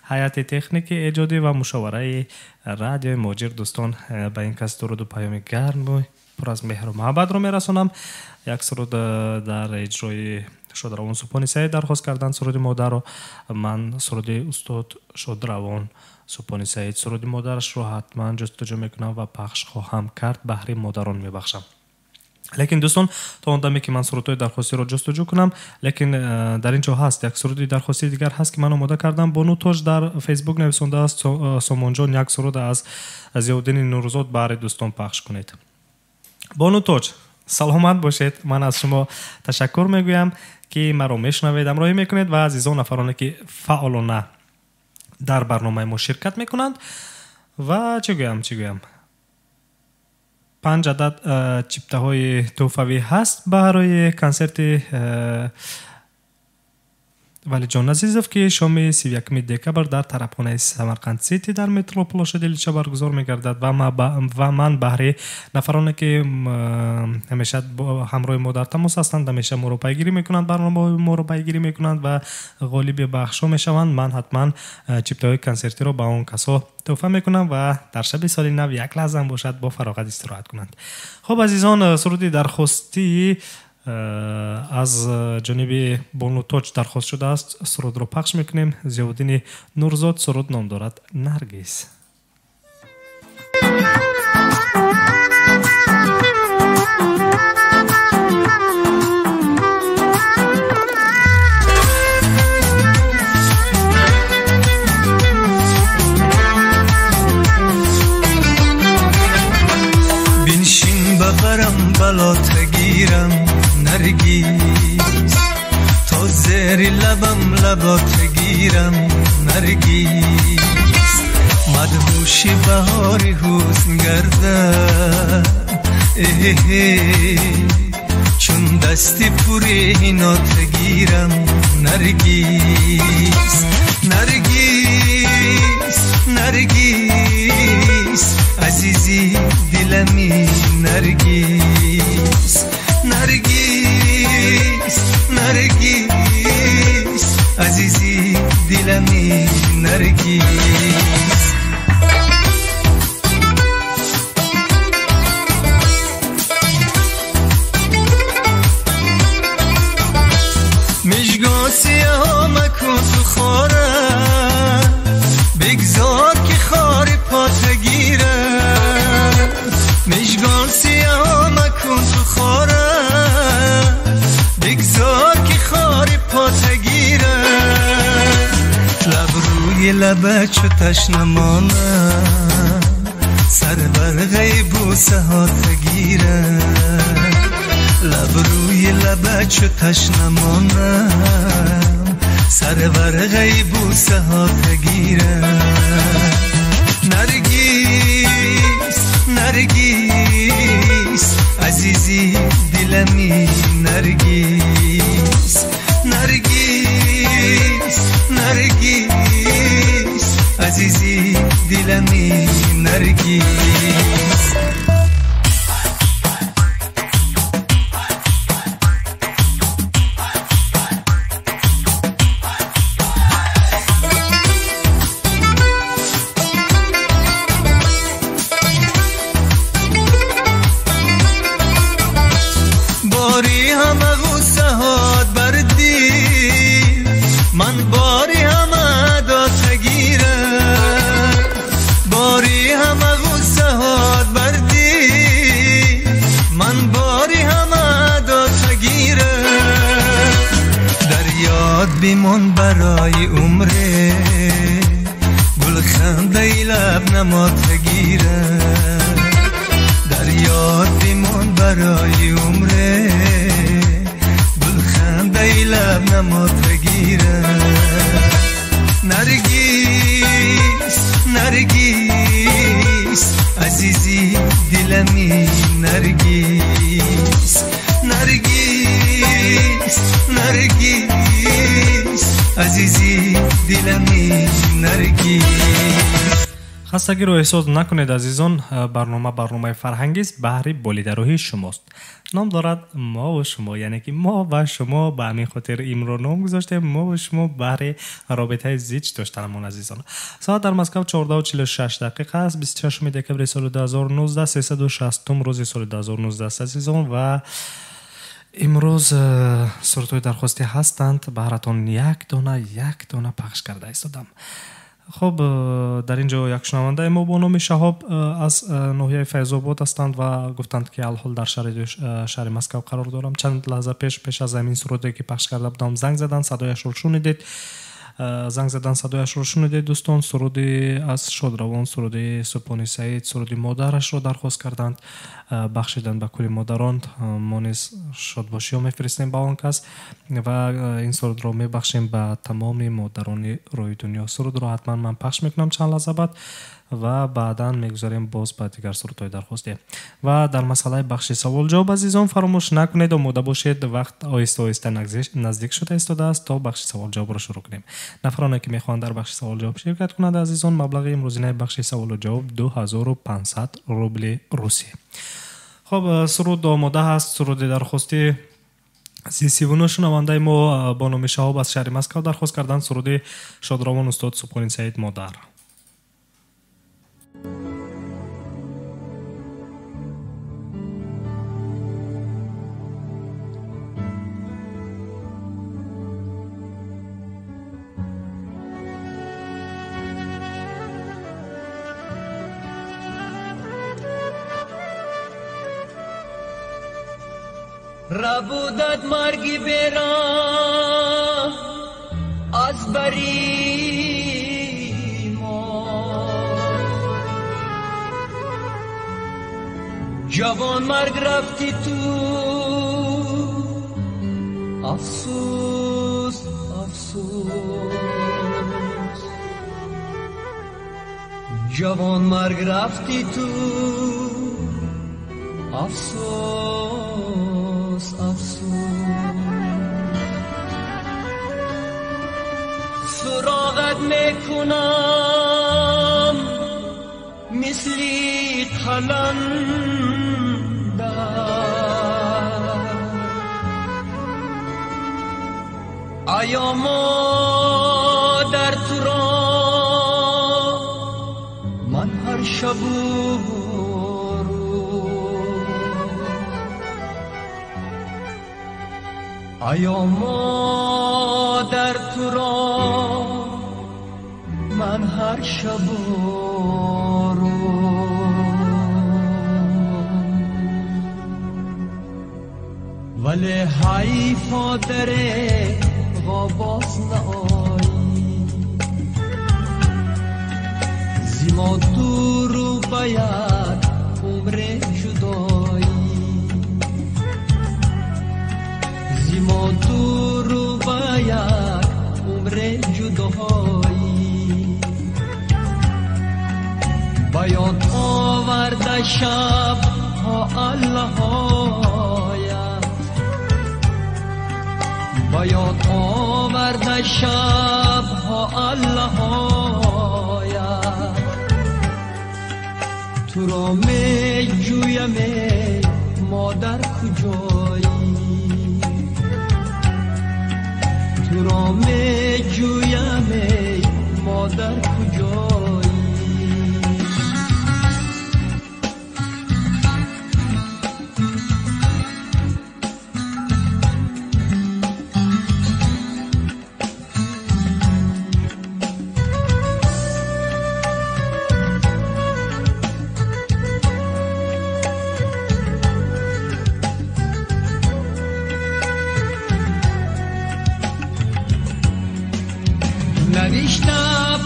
هیئت تکنیک ایجادی و مشاوره رادیو مهاجر دوستان به این کس درود و پیام گرم پر از مهر و محبت رو میرسانم. یک سرود در اجرای شادروان سپهان سعید درخواست کردن، سرود مادر رو. من سرود استاد شادروان سپهان سعید سرود مادرش رو حتما جستجو میکنم و پخش خواهم کرد. بهر مادران میبخشم. لیکن دوستان تا اون دمی که من سرودهای درخواستی رو جستجو کنم، لیکن در اینجا هست یک سرودی درخواستی دیگر هست که من آماده کردم. بانو تاج در فیسبوک نویسنده است سامان جان یک سرود از ضیاءالدین نوروزاد برای دوستان پخش کنید. بانو تاج سلامت باشید. من از شما تشکر میگویم که مرا میشنوید، همراهی میکنید و عزیزان افرانی که فعالانه در برنامه ما شرکت میکنند. و چه گویم 5 عدد چیپته های تحفوی هست برای کنسرت ولی جان عزیزов که شام 31 دکبر در طرفخانه سمرقند سیتی در متروپولش دلیچه برگزار میگردد و من بهره نفرانی که همیشه همراه ما در تماس هستند، همیشه ما رو پیگیری میکنند، برنامه ما رو پیگیری میکنند و غالب بخشا میشوند، من حتما چیپته های کنسرتی رو به اون کسا تحفه میکنم و در شب سال نو یک لحظه هم باشد با فراغت استراحت کنند. خب عزیزان سرودی درخواستی از جانب بانو تاج درخواست شده است، سرود رو پخش میکنیم. ضیاءالدین نوروزاد سرود نام دارد نرگس. بنشین ببرم بلات گیرم نرگس، تا زیر لبم لبات گیرم نرگس، مدهوش بهاری حسن گردد چون دستی پوری نات گیرم نرگیس نرگیس نرگیس عزیزی دلمی نرگیس نرگیس نرگیس عزیزی دلمی نرگیس مشگان سیاه مکن تو خاره بگذار که خار پات گیره مشگان سیاه مکن تو خاره بگذار که خار پات گیره لب روی لبه چو تشنمانه سر بر غیبوسه ها تگیره لب روی لبه چو تشنمانم سر بر غیبوسه ها تگیره نرگیس نرگیس عزیزی دلمی نرگیس نرگیس نرگیس عزیزی دلمی نرگیس باری همه غصه هات بردی من باری همه داد تگیره باری همه غصه هات بردی من باری همه داد تگیره در یاد بیمون برای عمره گل خنده لب نما تگیره در یاد بیمون برای عمره گل خنده لب نما تگیره نرگیس نرگیس عزیزی دلمی نرگیس نرگیس نرگیس عزیزی دلمی نرگیس خستگی رو احساس نکنید عزیزان. برنامه فرهنگی است، بهر بولیداروی شماست. نام دارد ما و شما، یعنی که ما و شما به همین خاطر این رو نام گذاشته، ما و شما بهر رابطه زیج داشتنمون عزیزان. ساعت در مسکو 14:46 دقیقه است. 26 دکبر سال 2019 360 روز سال 2019 عزیزان و امروز سرودهای درخواستی هستند. براتون یک دانه پخش کرده ایستادم. خب در اینجا یک شنونده ما با نام شهاب از ناحیه فیض‌آباد هستند و گفتند که الحال در شهر مسکو قرار دارم. چند لحظه پیش از همین سرودی که پخش کرده بودم زنگ زدن، صدایش رو شنیدید دوستان. سرودی از شادروان، سرودی سپانی سعید، سرودی مادرش رو درخواست کردند بخشیدن به کل مادران. ما نیز شادباشی ها میفرستیم به آن کس و این سرود رو میبخشیم به تمام مادران روی دنیا. سرود رو حتما من پخش میکنم چند لحظه بعد و بعدا میگذاریم باز به دیگر سرودهای درخواستی. و در مسئله بخش سوال جواب عزیزان فراموش نکنید آماده باشید. وقت آهسته نزدیک شده ایستاده است تا بخش سوال جواب رو شروع کنیم. نفرانی که میخوان در بخش سوال جواب شرکت کنند عزیزان، مبلغ امروزینه بخش سوال و جواب 2500 روبل روسی. خب سرود آماده هست. سرود درخواستی سیسیونو شنونده ما با نام شهاب از شهر مسکو درخواست کردن. سرود شادروان استاد سپانی سعید مادر. ربودت مرگی برا از بری ما، جوان مرگ رفتی تو، افسوس افسوس. جوان مرگ رفتی تو، افسوس افسوس. عادت میکنم مثلی قلندر آیا مادر تو را من هر شب آیا مادر تو را من هر شب ولی حیفا در غاباز نایی زیما دورو باید عمر جدایی زیما دورو باید عمر جدایی باید آورده شب ها الله باید آورده شب ها الله تو را می جویم مادر کجایی تو را می جویم مادر کجایی نوشته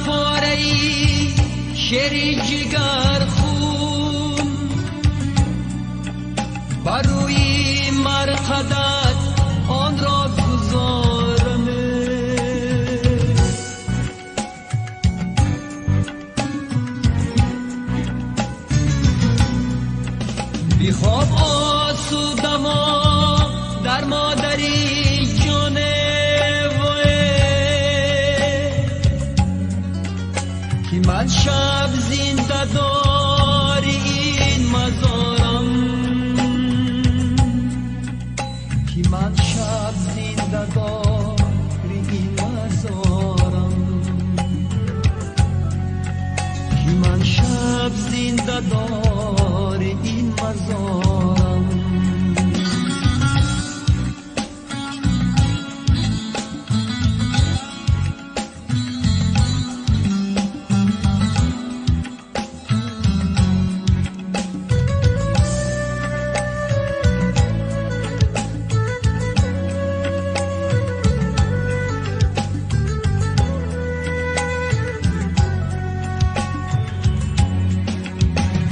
پاره ای شعر جگر خون بر روی مرقدت آن را گذارم بی خواب آسودم در مادری جانه که من شب زنده داری این مزارم که من شب زنده داری این مزارم که من شب زنده داری این مزارم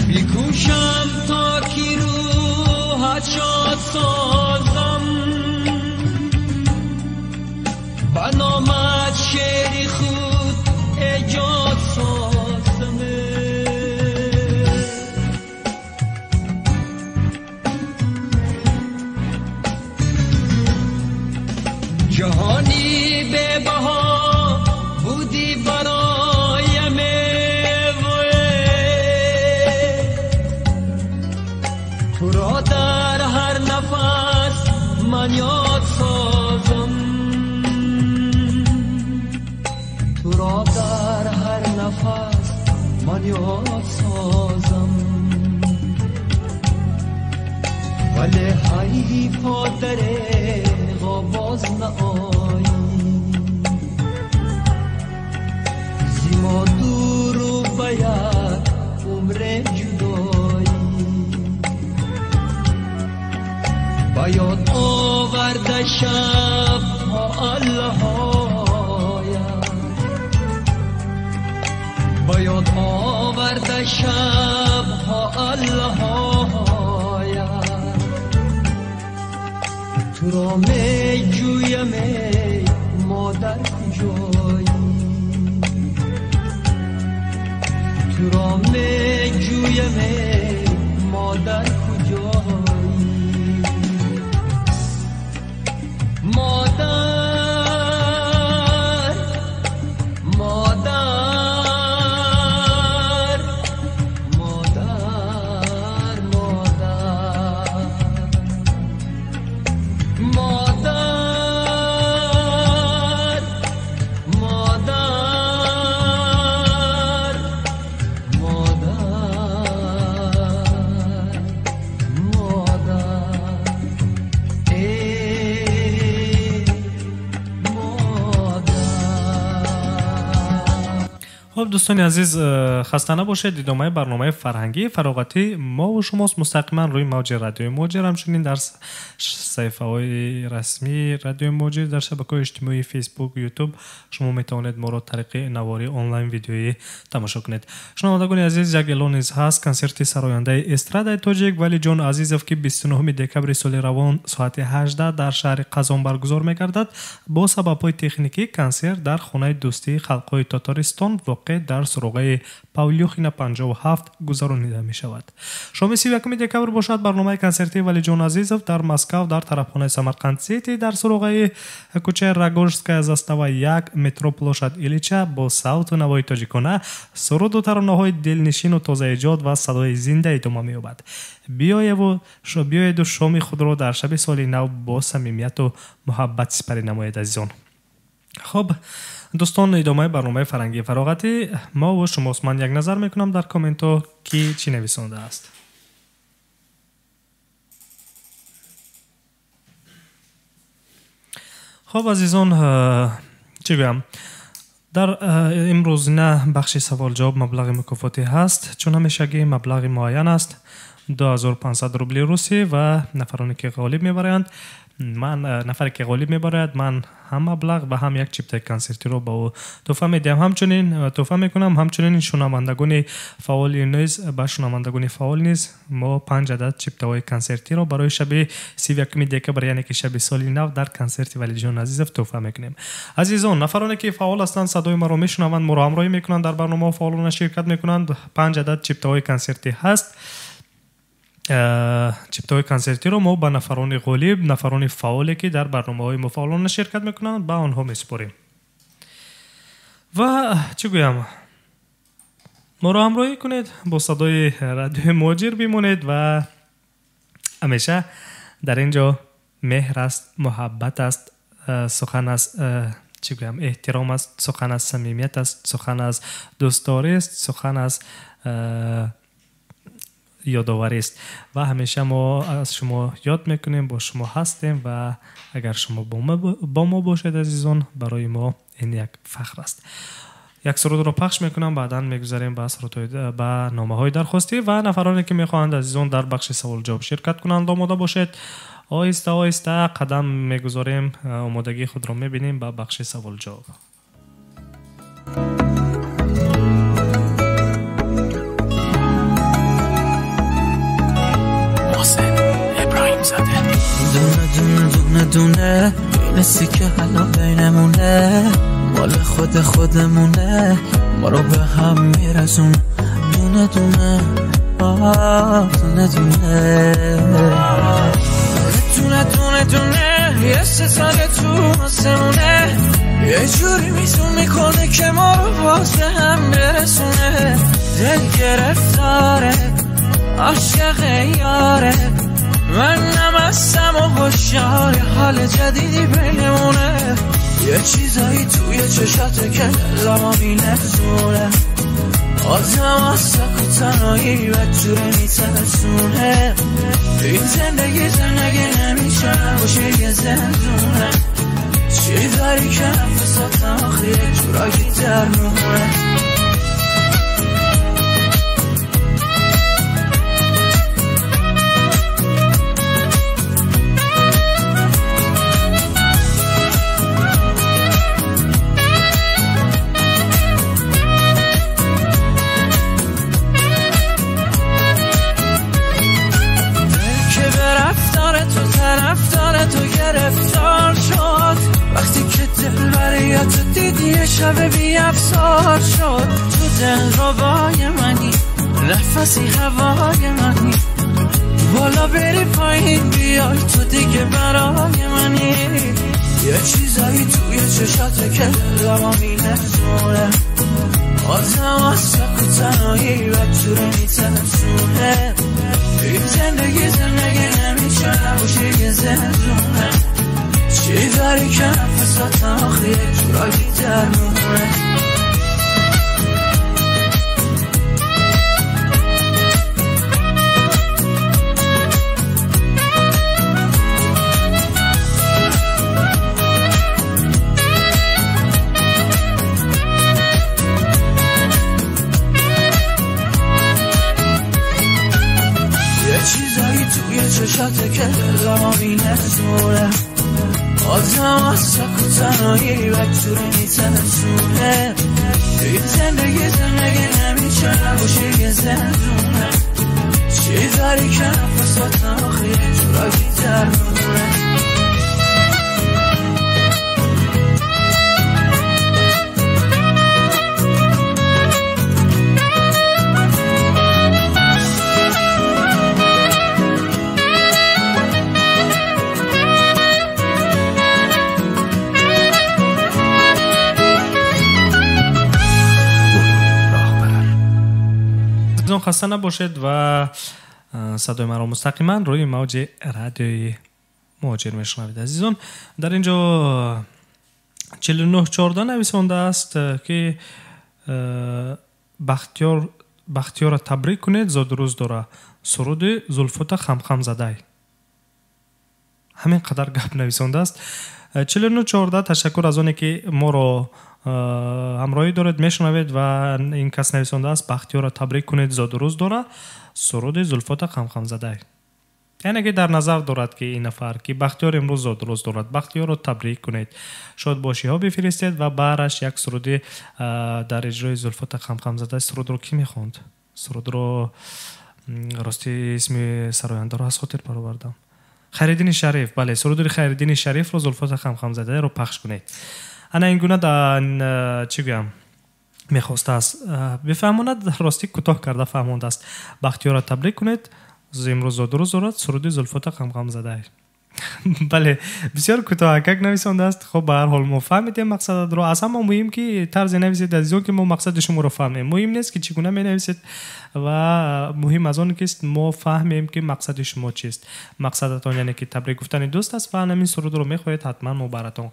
بیکوشم تا کی روحت شاد سازم به نامت شعری خود ایجاد سازم جهانی به بها بودی برایم تو را در هر نفس من یاد سازم تو را در هر نفس من یاد سازم ولی حیفا در غاباز نایی زیما دورو باید عمر جدایی باید آورده شب ها الله باید آورده شب ها الله تو را می جویم مادر کجایی تو را می جویم مادر کجایی مادر خب دوستان عزیز خسته نباشید. ادامه برنامه فرهنگی فراغتی ما و شماست مستقیما روی موج رادیو موجی، همچنین در صفحه های رسمی رادیو موجی در شبکه‌های اجتماعی فیسبوک و یوتیوب شما میتوانید ما را طریق نواری آنلاین ویدیویی تماشا کنید. شنوندگان عزیز، یک اعلان نیز هست. کنسرت سراینده استرادای تاجیک ولی جان عزیزов که 29 دکبر سال روان ساعت 18 در شهر قزان برگزار می‌گردد. با سبب‌های تکنیکی کنسرت در خانه دوستی خلق‌های تاتارستان واقع در سروقه پاولیوخینا 57 گذرانیده می شود. شام 31 دکبر باشد برنامه کنسرتی ولی جان عزیزов در مسکو در طرفخانه سمرقند سیتی در سروقه کوچه راگورسکая застава 1 مترو площадь ایلیچا با صوت و نوای تاجیکانه سرود و ترانه‌های دلنشین و تازه ایجاد و صدای زنده ادامه می‌یابد. بیایید و شام خود را در شب سال نو با صمیمیت و محبت سپری نمایید عزیزان. خب دوستان، ادامه برنامه فرهنگی فراغتی ما و شماست. من یک نظر میکنم در کامنت ها کی چی نویسنده است. خب عزیزان، چی گویم، در امروزینه بخش سوال جواب مبلغ مکافاتی هست. چون همیشگی مبلغ معین است 2500 روبل روسی و نفرانی که غالب میبرند نفری که غالب میبرد من هم مبلغ و هم یک چیپتای کنسرتی رو با او تحفه میدم. همچنین تحفه میکنم همچنین شنوندگان فعال نیز با شنوندگان فعال نیز ما 5 عدد چیپتای کنسرتی رو برای شب 31 دکبر یعنی که شب سال نو در کنسرت ولی جان عزیزов تحفه میکنیم. عزیزان، نفرانی که فعال هستند صدای ما رو میشنوند، ما رو همراهی میکنند، در برنامه فعالانه شرکت میکنند، 5 عدد چیپتای کنسرتی هست. چیپتای کنسرتی رو ما با نفران غالب، نفران فعالی که در برنامه‌های مفعالانه شرکت میکنند با آنها میسپاریم. و چی گویم، ما رو همراهی کنید، با صدای رادیو موجی بمونید و همیشه در اینجا مهر است، محبت است، سخن است، چی گویم، احترام است، سخن از صمیمیت است، سخن از دوستداری است، سخن از یادآوری است و همیشه ما از شما یاد میکنیم، با شما هستیم و اگر شما با ما باشید عزیزان برای ما این یک فخر است. یک سرود رو پخش میکنم، بعدا میگذاریم به نامه‌های درخواستی و نفرانی که میخواهند عزیزان در بخش سوال جواب شرکت کنند آماده باشید. آهسته آهسته قدم میگذاریم، آمادگی خود رو میبینیم به بخش سوال جواب. دونه دونه این سیکه حالا بینمونه، مال خودمونه، ما رو به هم میرسون. دونه دونه دونه دونه دونه یه ستاره تو آسمونه، یه جوری میزون میکنه که ما رو باز به هم برسونه. دل گرفتاره عاشق یاره، من نمستم و خوشیار حال جدیدی بینمونه. یه چیزایی توی چشاته که دلمو میلرزونه، آدم از سک و تنهایی و جوره میترسونه. این زندگی نمیشه باشه یه زندونه، چی داری که نفسات آخری جورایی در مونه. تو گرفتار شد وقتی که دل بریاتو دیدی شب بی افسار شد. تو دل ربای منی، نفسی هوای منی، بالا بری پایین بیای تو دیگه برای منی. یه چیزایی توی چشاته که دلمو میلرزونه، آدم از سک و تنهایی و جوره میترسونه. این زندگی نمیشه نباشه یه زندونه، چی داری که نفسات آخری جورایی در مونه. حقیقت که دلم می‌نسونه آدم از سکوتنایی و جوری میتنسونه این زندگی نمیشه نباشه یه زندونه چی داری که نفسات ناخی جورا بیترونه خسته نباشید و صدای مرا مستقیما روی موج رادیوی مهاجر میشنوید. عزیزان در اینجا 4914 نویسنده است که بختیار تبریک کنید زاد روز داره سرود زلفت خم زده. همین قدر گپ نویسنده است. 4914 تشکر از اونی که ما رو همراهی دارید میشنوید و این کس نویسنده است بختیار تبریک کنید زاد روز داره سرود زلفت خم زده. یعنی که در نظر دارد که این نفر که بختیار امروز زاد روز دارد بختیار رو تبریک کنید شاد باشی ها بفرستید و بعدش یک سرود در اجرای زلفت خم زده. سرود رو کی میخوند؟ سرود رو راستی اسم سراینده رو از خاطر برآوردم. خیرالدین شریف. بله سرود خیرالدین شریف رو زلفت خم زده رو پخش کنید. انا این گونه در چی گویم میخواسته است بفهماند راستی کوتاه کرده فهمانده است بختیار را تبریک کنید امروز زاد روز دارد سرود زلفت خم زده. بله بسیار کوتاه یک نویسنده است. خب به هر حال ما فهمیدیم مقصد رو. اصلا ما مهم که طرز نویسید عزیزان که ما مقصد شما رو فهمیم. مهم نیست که چگونه می نویسید و مهم از اون که ما فهمیم که مقصد شما چیست. مقصدتان یعنی که تبریک گفتن دوست است و همین سرود رو میخواهید حتما ما براتون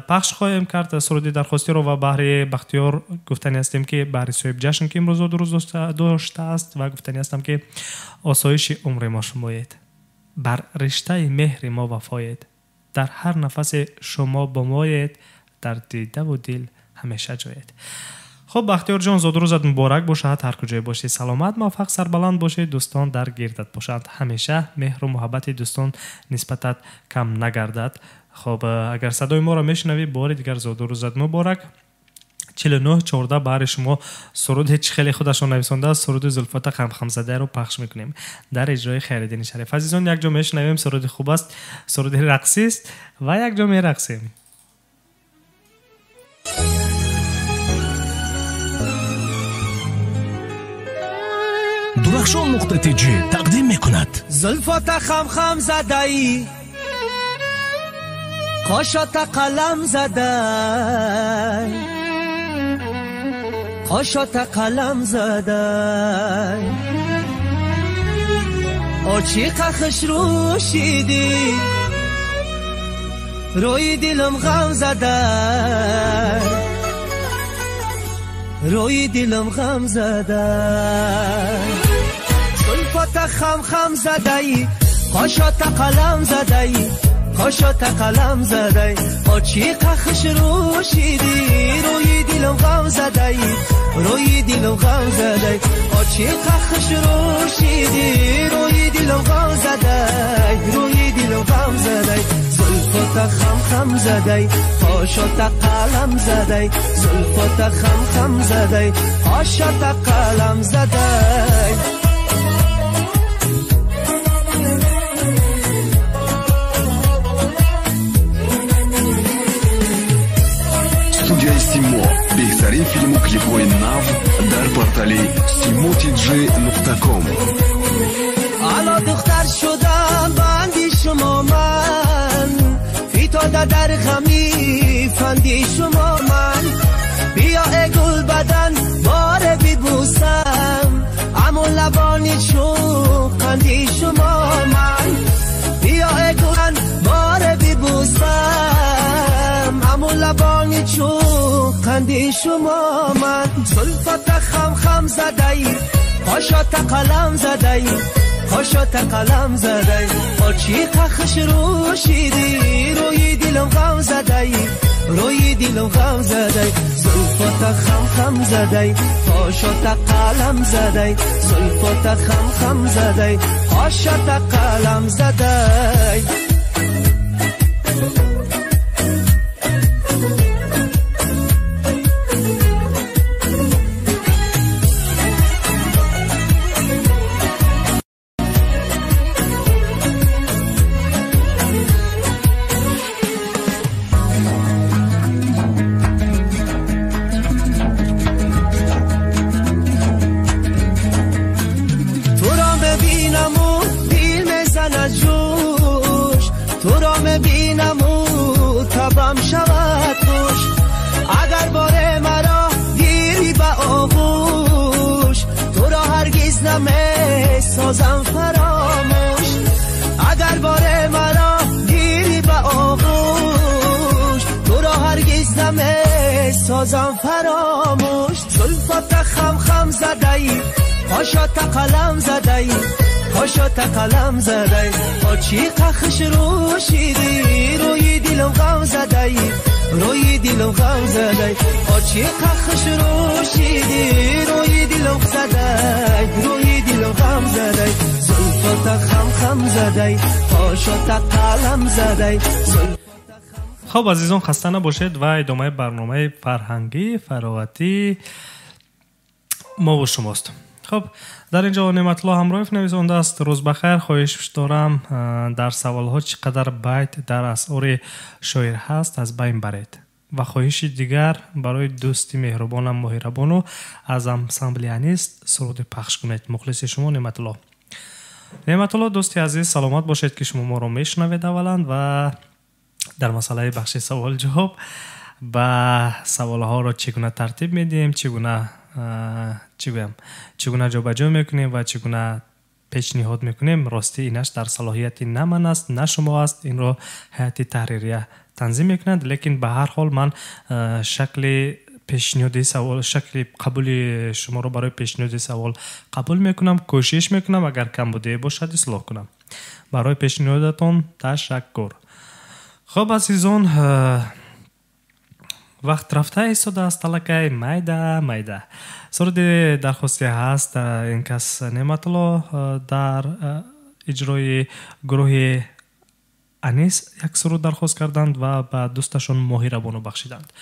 پخش خواهیم کرد. سرودی درخواستی رو و بهره بختیار گفتنی هستیم که بهره صاحب جشن که امروز روز داشته است و گفتنی هستم که آسایش عمر ما شمایید بر رشته مهر ما وفایید در هر نفس شما بمایید در دیده و دل همیشه جایید. خب بختیار جان زاد روزت مبارک باشه. هر کجای باشی سلامت موفق سربلند باشی. دوستان در گردت باشند. همیشه مهر و محبت دوستان نسبتت کم نگردد. خب اگر صدای ما را میشنوی بار دیگر زاد روزت مبارک. 4914 برای شما سرود هیچ خیلی خودشون نویسنده است سرود زلفت خم زده رو پخش میکنیم در اجرای خیرالدین شریف. عزیزان یک جا میشنویم سرود خوب است سرود رقصی است و یک جا میرقصیم. درخشان نقطه تیجی تقدیم میکند زلفت خم زده ای قاشات قلم زده قاشات قلم زده آچی قخش روشیدی روی دلم غم زده روی دلم غم زده زلفت خم زده ای قاشات قلم زده ای قاشات قلم زده آچی قخش روشیدی روی دلم غم زده روی دلم غم زده آچی قخش روشیدی روی دلم غم زده روی دلم غم زده زلفت خم زده قاشات قلم زده زلفت خم زده قاشات قلم زده Simo بهترین فیلم و کلیپ های نو در پورتال simotj.com. حالا دختر شدم بندی شما من فیتاده در غمی فندی شما من بیا ای گل بدن باره ببوسم امو لبانی چون قندی شما من بیا ای گل باره ببوسم امو لبانی چون قندی شما من زلفت خم زده ای قاشات قلم زده ای قاشات قلم زده ای آچی قخش روشیدی روی دلم غم زده ای روی دلم غم زده زلفات خم خم زده پاشات قلم زده زلفات خم خم زده پاشات قلم زده تو را ببینم و تبم شود خوش اگر بار مرا گیری به آغوش تو را هرگز نمی سازم فراموش اگر بار مرا گیری به آغوش تو را هرگز نمی سازم فراموش زلفات خم خم زده ای پاشات قلم زده ای پاشات قلم زده آچی قخش روشیدی روی دلم غم زده روی دلم غم زده آچی قخش روشیدی روی دلم زده روی دلم غم زده زلفات خم خم زده پاشات قلم زده خب عزیزان خسته نباشید و ادامه برنامه فرهنگی فراغتی ما و شماست. خب در اینجا نعمت الله همراهیف نویسنده است. روز بخیر. خواهش دارم در سوالها چقدر بیت در اسعار شاعر هست از بین برید و خواهش دیگر برای دوستی مهربانم مهربانو از انسامبل انیس سرود پخش کنید. مخلص شما نعمت الله. نعمت الله دوستی عزیز سلامت باشید که شما ما رو میشنوید اولا و در مسئله بخش سوال جواب و سوالها رو چگونه ترتیب میدیم چگونه جابجا میکنیم و چگونه پیشنهاد میکنیم راستی اینش در صلاحیت نه من است نه شما است. این رو هیئت تحریریه تنظیم میکنند لیکن به هر حال من شکل پیشنهادی سوال شکل قبول شما رو برای پیشنهادی سوال قبول میکنم کوشش میکنم اگر کم بوده باشد اصلاح کنم. برای پیشنهادتون تشکر. خب عزیزان وقت رفته ایستاده است تلکه میده سرود درخواستی هست. این کس نعمت الله در اجرای گروه انیس یک سرود درخواست کردند و به دوستشون مهربانو بخشیدند.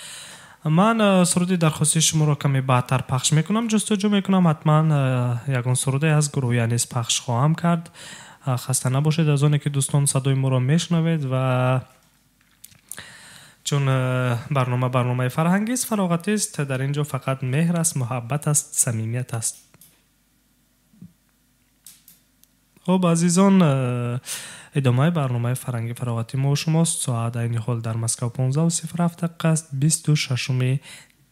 من سرود درخواستی شما رو کمی بعدتر پخش میکنم. جستجو میکنم حتما یگان سرود از گروه انیس پخش خواهم کرد. خسته نباشید از آنه که دوستان صدای ما رو میشنوید و چون برنامه فرهنگی است فراغتی است در اینجا فقط مهر است محبت است صمیمیت است. خب عزیزان ادامه برنامه فرهنگی فراغتی ما و شماست. ساعت این حال در مسکو 15:07 است 26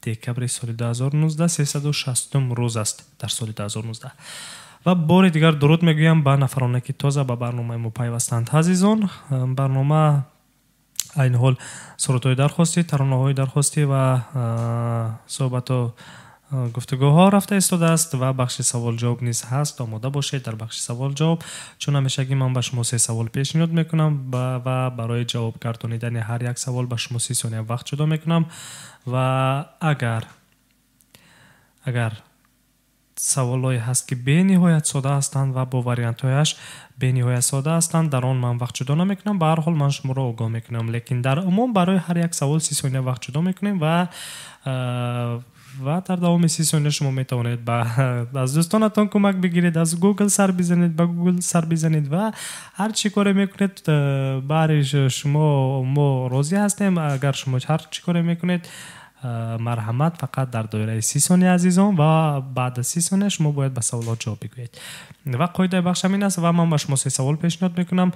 دکبر سال 2019 360 روز است در سال 2019 و بار دیگر درود میگویم به نفرانی که تازه به برنامه ما پیوستند. عزیزان برنامه این حال سرودهای درخواستی ترانه‌های درخواستی و صحبت و گفتگوها رفته ایستاده است و بخش سوال جواب نیز هست. آماده باشید در بخش سوال جواب چون همیشگی من به شما 3 سوال پیشنهاد میکنم و برای جواب گردانیدن هر یک سوال به شما 30 ثانیه وقت جدا میکنم و اگر سوالایی هست که به نهایت ساده هستند و با وریانت هایش به نهایت ساده هستند در آن من وقت جدا نمیکنم. به هر حال من شما را آگاه میکنم لیکن در عموم برای هر یک سوال 30 ثانیه وقت جدا میکنیم و در دوام 30 ثانیه شما میتوانید از دوستانتان کمک بگیرید از گوگل سر بزنید و هر چی کاری میکنید برای شما ما راضی هستیم. اگر شما هر چی کاری میکنید مرحمت فقط در دایره 30 ثانیه عزیزان و بعد از 30 ثانیه شما باید به سوالات جواب بگویید و قاعده بخش همین است و من به شما 3 سوال پیشنهاد میکنم.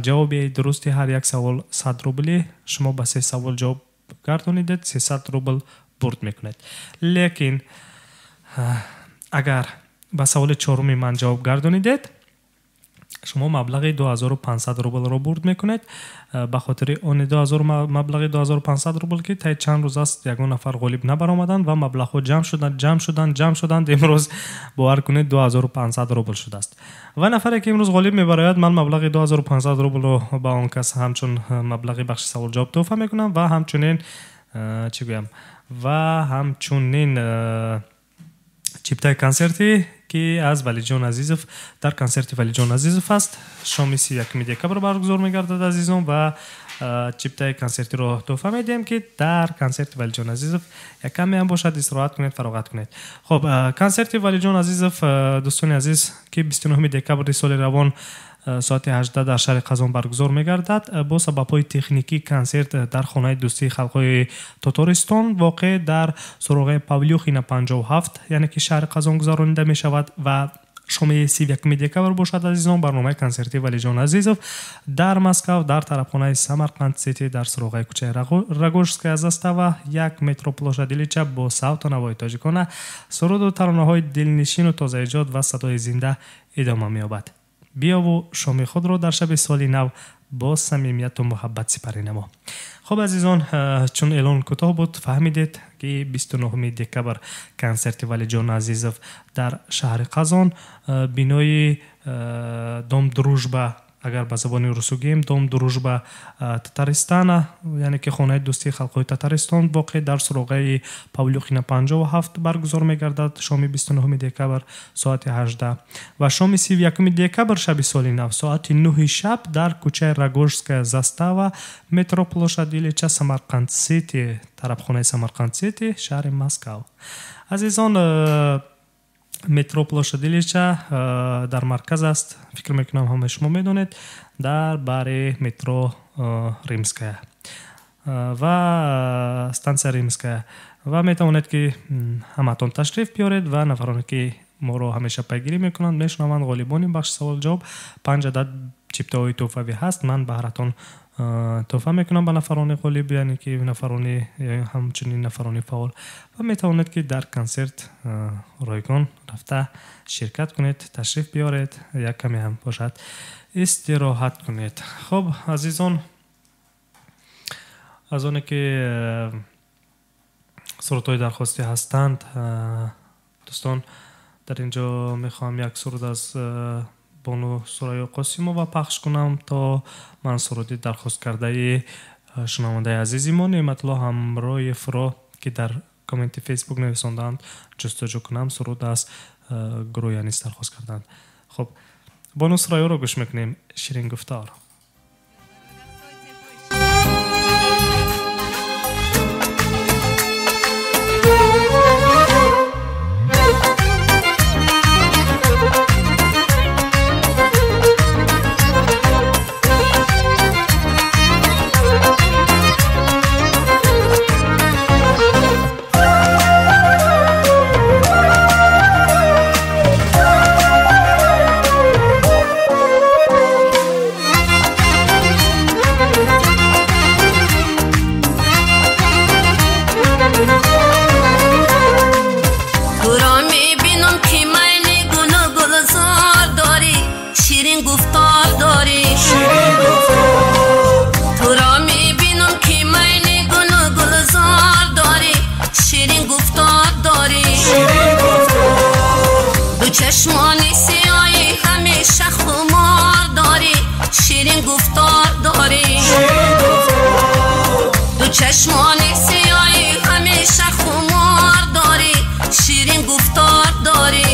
جواب درستی هر یک سوال 100 روبل شما به 3 سوال جواب گردانیدید 300 روبل برد میکنید. لیکن اگر به سوال 4 من جواب گردانیدید شما مبلغ 2500 روبل رو برد میکنید. به خاطر اون مبلغ 2500 روبل که تا چند روز است یگان نفر غالب نبرآمدند و مبلغ ها جمع شدند امروز باور کنید 2500 روبل شده است و نفری که امروز غالب میبراید من مبلغ 2500 روبل رو با اون کس همچون مبلغ بخش سوال جواب تحفه میکنم و همچنین چی گویم و همچنین چیپتای کنسرتی که از ولی جان عزیزов در کنسرت ولی جان عزیزов است شام 31 دکبر برگزار می‌گردد عزیزان و چیپتای کنسرتی رو تحفه میدیم که در کنسرت ولی جان عزیزов یک کمی هم باشد استراحت کنید فراغت کنید. خب کنسرت ولی جان عزیزов دوستان عزیز که 29 دکبر سال روان ساعت 18 در شهر قزان برگزار می‌گردد با سبب‌های تکنیکی کنسرت در خانه دوستی خلق‌های تاتارستان واقع در سراغ پاولیوخینا 57 یعنی که شهر قزان گذرانیده می‌شود و شام 31 دکبر باشد عزیزان. برنامه کنسرتی ولی جان عزیزов در مسکو در طرفخانه سمرقند سیتی در سراغ کوچه راگوشسک است و 1 متر پلوشدیلی چپ با صوت و نوای تاجیکانه سرود و ترانه‌های دلنشین و تازه ایجاد و صدای زنده ادامه می‌یابد. بیا و شام خود را در شب سال نو با صمیمیت و محبت سپری نما. خب عزیزان چون اعلان کوتاه بود فهمیدید که 29 دکبر کنسرت ولی جان عزیزов در شهر قزان بینای دم دروژبا اگر به زبان روسی گیم دم دروژبا تاتارستان یعنی که خانه دوستی خلق‌های تاتارستان واقع در سراغ پاولیوخینا 57 برگزار می‌گردد شام 29 دکبر ساعت 18 و شام 31 دکبر شب سال نو ساعت 9 شب در کوچه راگوشسک زاستава مترو پلوشدیلیچا سمرقند سیتی طرفخانه سمرقند سیتی شهر مسکو. عزیزان مترو پلوشدیلیچا در مرکز است فکر میکنم همه شما میدونید در باره مترو ریمسکایا و استانسیا ریمسکایا و میتوانید که همتون تشریف بیارید و نفرانی که ما رو همیشه پیگیری میکنند میشنوند غالبانی بخش سوال جواب 5 عدد چیپتای تحفه‌ای هست من بهراتون تحفه میکنم به نفرانی غالب یعنی که نفرانی همچنین نفرانی فعال و میتوانید که در کنسرت رایگان رفته شرکت کنید تشریف بیارید یک کمی هم باشد استراحت کنید. خب عزیزان از اونه که سرودهای درخواستی هستند دوستان در اینجا میخوام یک سرود از بانو سرای قاسیمووا پخش کنم تا من سرودی درخواست کرده شنونده عزیزیمان نعمت الله همراه فرا که در کامنت فیسبوک نویساندند جستجو کنم سرود از گروه یانیس درخواست کردند. خب بانو سرای رو گوش میکنیم شیرین گفتار. چشمانی سیایی همیشه خمار داری شیرین گفتار داری دو چشمانی سیایی همیشه خمار داری شیرین گفتار داری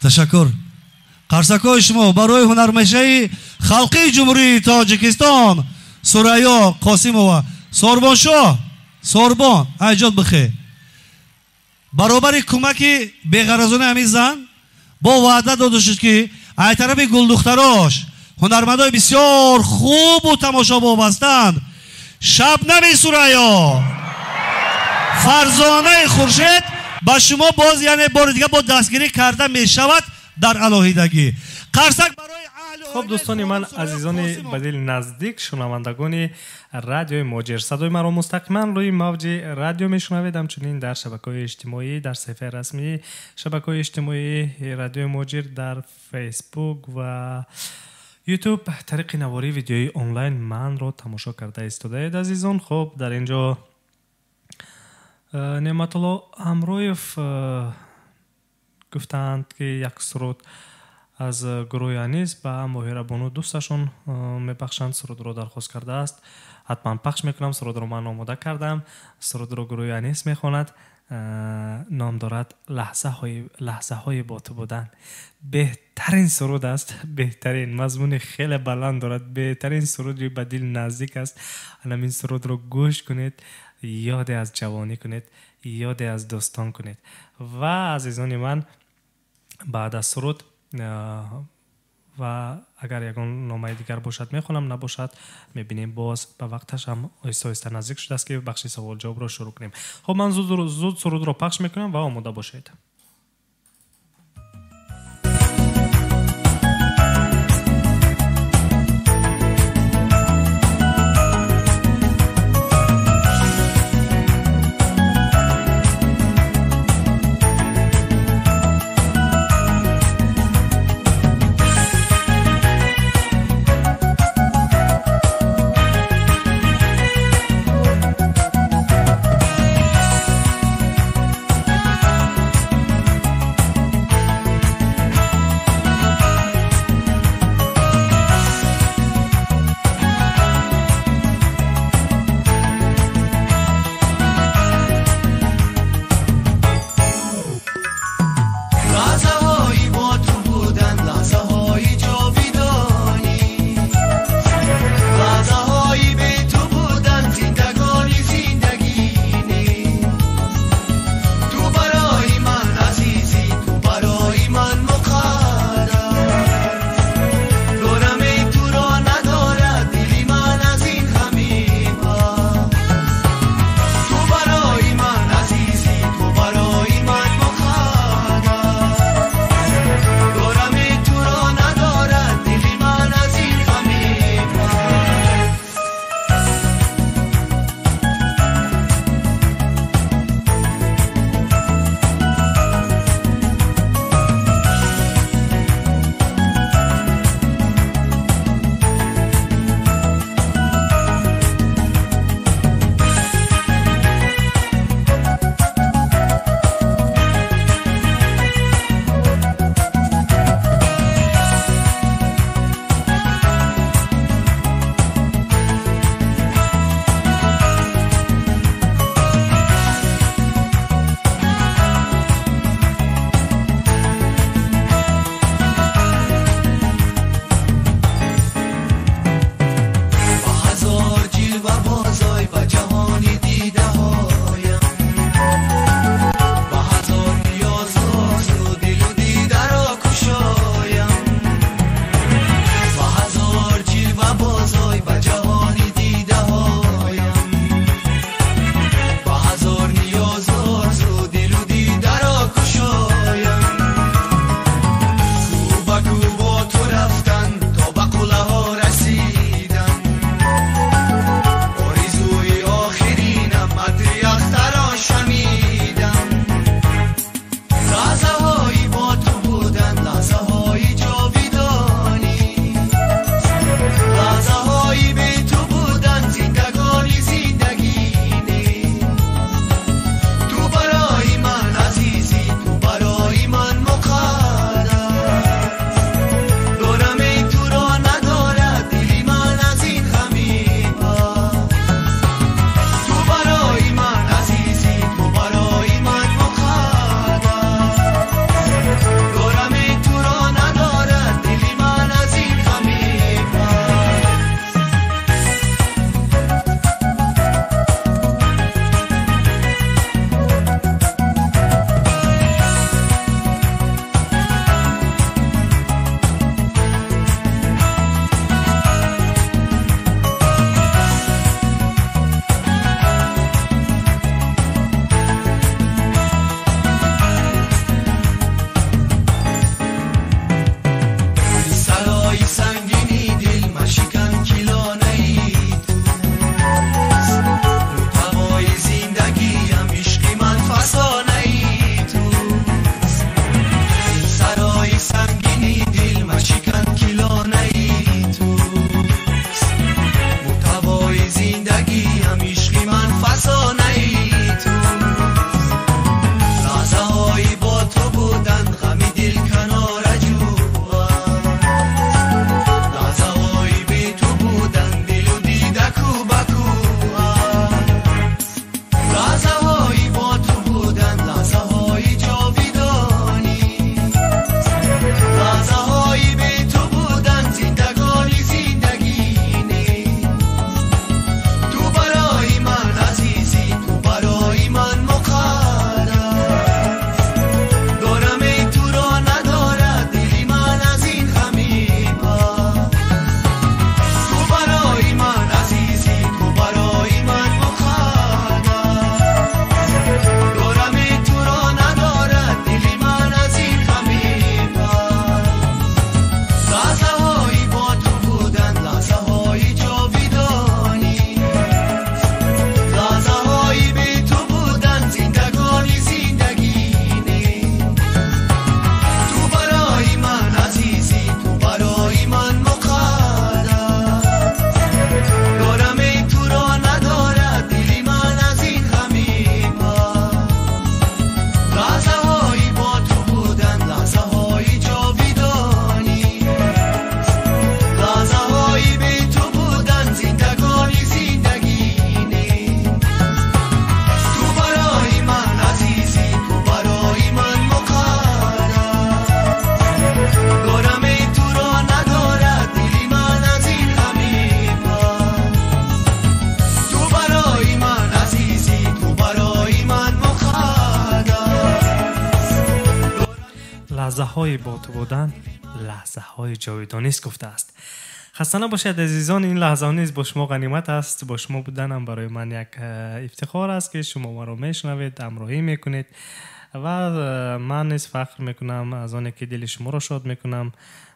تشکر. قرصکای شما برای هنرمندی خلقی جمهوری تاجیکستان سوریا قاسمова سوربان شاه سوربان ایجاد بخیر برابر کمک بی‌غرضانه همین زن با وعده داده شد که از طرف گل دختراش هنرمندای بسیار خوب و تماشاباب هستند. شبنم سوریا فرزانه خورشید با شما باز یعنی بار دیگه با دستگیری کرده می شود در علاهیدگی. قرصک برای خب دوستان من عزیزان بدل نزدیک شنوندگان رادیوی موجر صدای مرا مستقیما روی موج رادیو میشنوید، همچنین در شبکه‌های اجتماعی در صفحه رسمی شبکه‌های اجتماعی رادیو موجر در فیسبوک و یوتیوب طریق نواری ویدیویی آنلاین من رو تماشا کرده ایستادید عزیزان. خب در اینجا نعمت الله امرویف گفتند که یک سرود از گروه انیس به ماهیره بانو دوستشون میبخشند. سرود رو درخواست کرده است، حتما پخش میکنم. سرود رو من آماده کردم. سرود رو گروه انیس میخواند، نام دارد لحظه های با تو بودن. بهترین سرود است، بهترین مضمون خیلی بلند دارد، بهترین سرودی به دل نزدیک است. این سرود رو گوش کنید، یاد از جوانی کنید، یاد از دوستان کنید. و عزیزان من بعد از سرود و اگر یکون نامه دیگر باشد میخونم، نباشد میبینیم باز به وقتش هم آیسته آیسته نزدیک شده است که بخش سوال جواب رو شروع کنیم. خب من زود سرود رو پخش میکنم و آماده باشید. عشقی من فسانه ای تو لحظه هایی با تو بودن غمی دل کنار جوا لحظه هایی بی تو بودن دل و دیده کو بکو لحظه هایی با تو بودن لحظه های جاویدانی لحظه هایی بی تو بودن زندگانی زندگینی تو برای من عزیزی تو برای من مقدس دارم ای تو را ندارد دلی من از این غمی پاک تو برای من عزیزی تو برای من مقدس دارم ای تو را ندارد دلی من از این غمی پاک لحظه هایی با تو بودن لحظه های جاویدانی لحظه هایی بی تو بودن زندگانی زندگینی تو برای من عزیزی تو برای من مقدس دارم ای تو را ندارد دلی من از این غمی پاک لحظه هایی با تو بودن لحظه های جاویدانی لحظه هایی بی تو بودن زندگانی زندگینی تو برای من عزیزی تو برای من مقدس دارم ای تو را ندارد دلی من از این غمی پاک تو برای من عزیزی تو برای من مقدس لحظه های با تو بودن لحظه های جاویدانی است گفته است. خسته نباشید عزیزان، این لحظه نیز با شما غنیمت است. با شما بودنم برای من یک افتخار است که شما ما رو میشنوید، همراهی میکنید و من نیز فخر میکنم از آنی که دل شما رو شاد میکنم.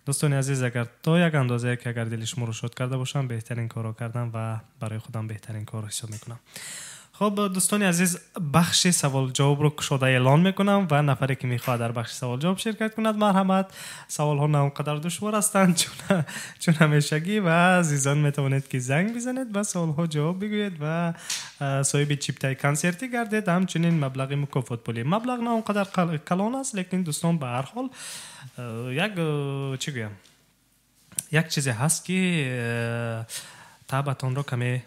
دوستان عزیز، اگر تا یک اندازه که اگر دل شما رو شاد کرده باشم بهترین کار رو کردم و برای خودم بهترین کار حساب میکنم. خب دوستان عزیز، بخش سوال جواب رو کشاده اعلان میکنم و نفری که میخواد در بخش سوال جواب شرکت کند مرحمت. سوال ها نه اونقدر دشوار هستند چون همیشگی و عزیزان میتوانید که زنگ بزنید و سوال ها جواب بگویید و صاحب چیپتای کنسرتی گردید. همچنین مبلغ مکافات پولی مبلغ نه اونقدر کلان است، لیکن دوستان به هر حال یک چیزی هست که طبعتان رو کمی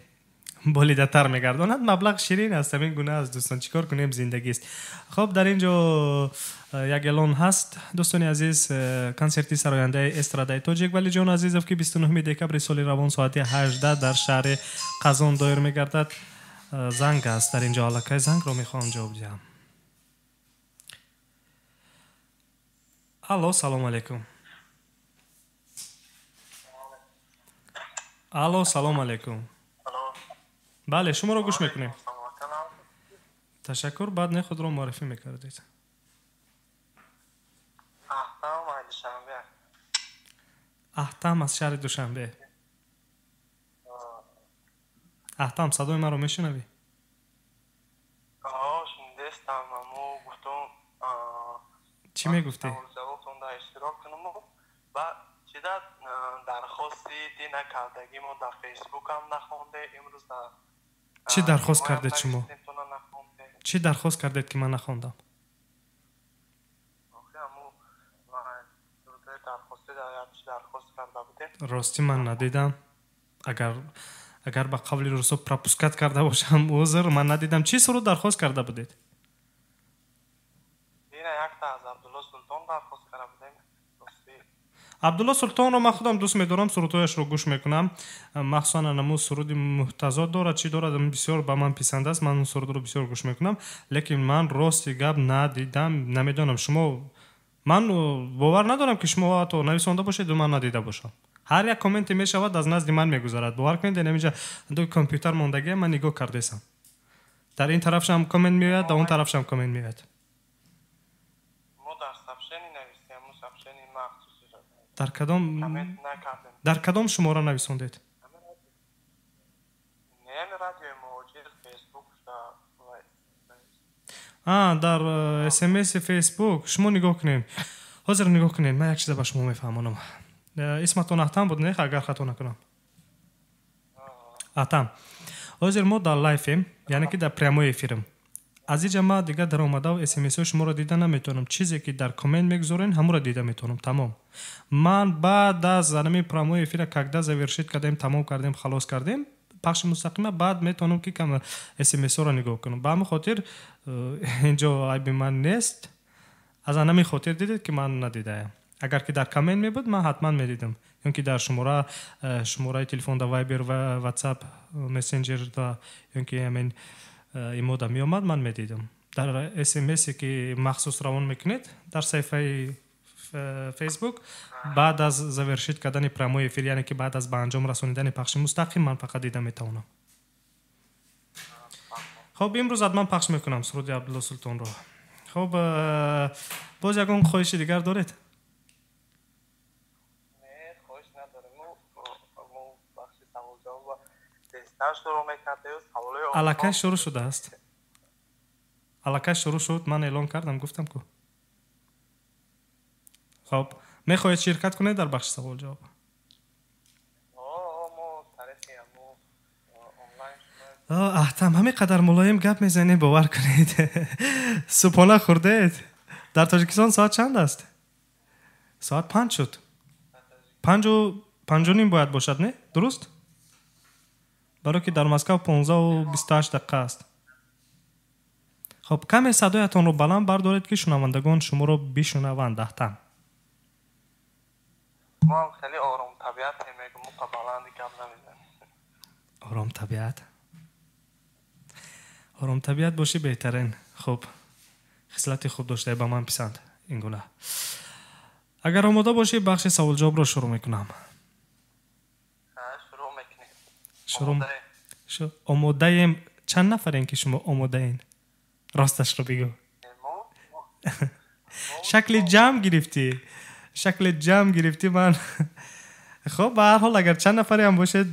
بالیده تر میگرداند. مبلغ شیرین است، همین گونه است دوستان، چیکار کنیم، زندگی است. خب در اینجا یک اعلان هست دوستان عزیز. کنسرتی سراینده استرادای تاجیک ولی جان عزیزم که 29 دکبر سال روان ساعت 18 در شهر قزان دایر میگردد. زنگ است در اینجا، علاقه زنگ رو میخوام جواب دهم. الو سلام علیکم. الو سلام علیکم. بله شما رو گوش میکنیم. تشکر. بعد نه خود رو معرفی میکردید. احتام از شهر دوشنبه. احتام صدای من رو میشنوی؟ چی میگفتی؟ درخواستی دی نکردگی ما در فیسبوک هم نخونده امروز چی درخواست کردید شما؟ چی درخواست کردید که من نخوندم؟ راستی من ندیدم. اگر با قبل رسو پراپوسکت کرده باشم عذر، من ندیدم. چی سرود درخواست کرده بودید؟ یک تا از عبدالله سلطان درخواست کرده بودیم. عبدالله سلطان رو من خودم دوست می‌دارم، سرودهایش رو گوش میکنم. مخصوصا نمو سرود محتضا دارد، چی دارد، بسیار به من پسند است. من سرود رو بسیار گوش میکنم، لیکن من راستی گپ ندیدم. نمیدونم شما، من باور ندارم که شما تو نویسنده باشید و من ندیده باشم. هر یک کامنت میشود از نزد من میگذرد. باور کنید اینجا دو کامپیوتر ماندگی من نگاه کردم. در این طرفش هم کامنت میاد، در اون طرفش هم کامنت میاد. در کدام شماره نویسوندید؟ در SMS فیسبوک. شما نگاه کنین، حاضر نگاه کنین. من یک چیز به شما میفهمونم. اسمتون احتام بود نه؟ اگر خطا نکنم. احتام. ҳозир мо дар лайфем, яъне ки дар прямои эфирем. аз инҷа ман дигар дар омадаву смсҳои шуморо дида наметавонам. чизе ки дар коммент мегузорен ҳамуро дида метавонам. тамом. ман баъд аз ҳамин прямои эфира когда завершид кардем, тамом кардем, халос кардем, пахши мустақима баъд метавонам ки кам смсҳоро нигоҳ кунам. ба ҳамин хотир инҷо айби ман нест. аз ҳамин хотир дидед ки ман надидаям. агар ки дар коммент мебуд ман ҳатман медидам. ё ки дар шумораи телефон да вайбер ва ватсап мессенҷер да ё ки ҳамин имода меомад ман медидам. дар смсе ки махсус равон мекунед дар саҳифаи фейсбук баъд аз завершид кардани прямои эфир, яъне ки баъд аз ба анҷом расонидани пахши мустақим ман фақат дида метавонам. хоб имрӯз ҳатман пахш мекунам суруди Абдулло Султонро. хоб боз ягон хоҳиши дигар доред? аллакай шурӯъ шудааст. аллакай шурӯъ шуд. ман эълон кардам, гуфтам ку. хоб мехоҳед ширкат кунед дар бахши савол ҷавоб? аҳтам ҳамин қадар мулоим гап мезанед, бовар кунед. субҳона хӯрдед? дар тоҷикистон соат чанд аст? соат 5 шуд. 5:05 бояд бошад, не? дуруст? барои ки дар Москав 15:28 дақиқа аст. хоб каме садоятонро баланд бардоред ки шунавандагон шуморо бишунаванд. аҳтам ман хеле ором табиат мегум, мо баланди гап намезанем. ором табиат. ором табиат боши беҳтарин. хуб, хислати хуб доштаи ба ман писанд ин гуна. агар омода бошӣ бахши саволҷавобро шурӯъ мекунам. омодаем. чанд нафарен ки шумо омодаен? росташро бигӯ. шакли ҷамъ гирифтӣ. ман хоб ба ҳар ҳол агар чанд нафаре ҳам бошед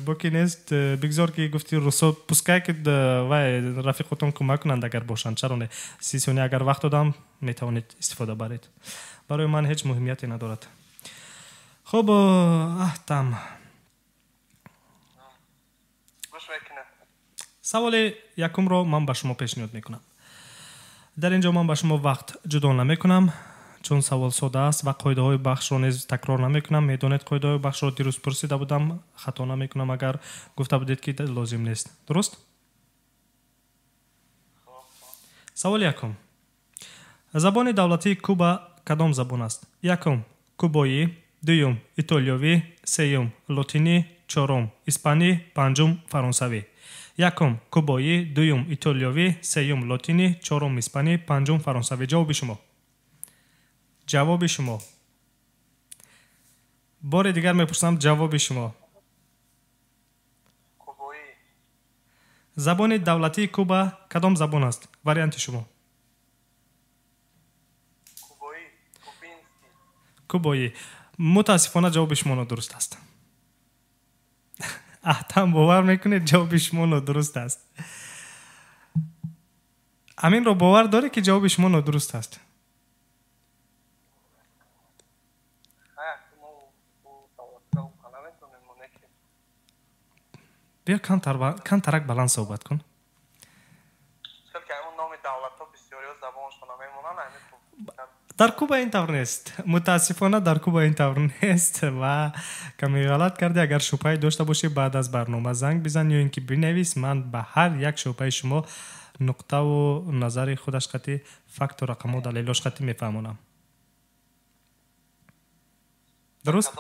боки нест, бигзор ки гуфти русо пускай ки вай рафиқотон кӯмак кунанд агар бошанд. чаро не? 30 сония агар вақт додам метавонед истифода баред. барои ман ҳеҷ муҳимияте надорад. хоб аҳтам саволи якумро ман ба шумо пешниҳод мекунам. дар ин ҷо ман ба шумо вақт ҷудо намекунам, чун савол сода аст ва қоидаҳои бахшро низ такрор намекунам. медонед қоидаҳои бахшро дирӯз пурсида будам, хато намекунам агар гуфта будед ки лозим нест. дуруст? саволи якум. забони давлатии Куба кадом забон аст? якум кубоӣ, дуюм итолиёвӣ, сеюм лотинӣ, чорум испанӣ, панҷум фаронсавӣ. якум кубоӣ, дуюм итолиёвӣ, сеюм лотинӣ, чорум испанӣ, панҷум фаронсавӣ. ҷавоби шумо. бори дигар мепурсам, ҷавоби шумо. забони давлатии Куба кадом забон аст? варианти шумо. кубоӣ. мутаассифона ҷавоби шумо нодуруст аст. аҳтам бовар мекунед ҷавоби шумо нодуруст аст. аминро бовар доред ки ҷавоби шумо нодуруст аст? бия камтарак баланд суҳбат кун. дар Куба ин тавр нест. мутаассифона дар Куба ин тавр нест ва каме ғалат карди. агар шубҳае дошта бошӣ баъд аз барнома занг бизан ё ин ки бинавис. ман ба ҳар як шубҳаи шумо нуқтаву назари худаш қатӣ, факту рақаму далелош қатӣ мефаҳмонам. дуруст?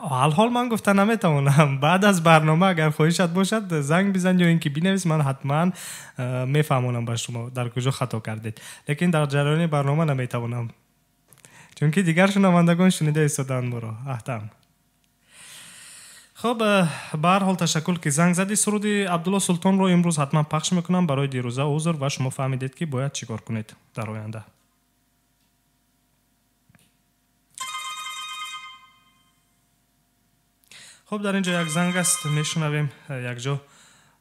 алҳол ман гуфта наметавонам. баъд аз барнома агар хоҳишат бошад занг бизан ё ин ки бинавис. ман ҳатман мефаҳмонам ба шумо дар куҷо хато кардед. лекин дар ҷараёни барнома наметавонам, чунки дигар шунавандагон шунида истоданд моро. аҳтам. хоб, ба ҳар ҳол ташаккур ки занг зади. суруди Абдулло Султонро имрӯз ҳатман пахш мекунам барои дирӯза узр ва шумо фаҳмидед ки бояд чӣ кор кунед дар оянда. хоб, дар ин ҷо як занг аст, мешунавем. як ҷо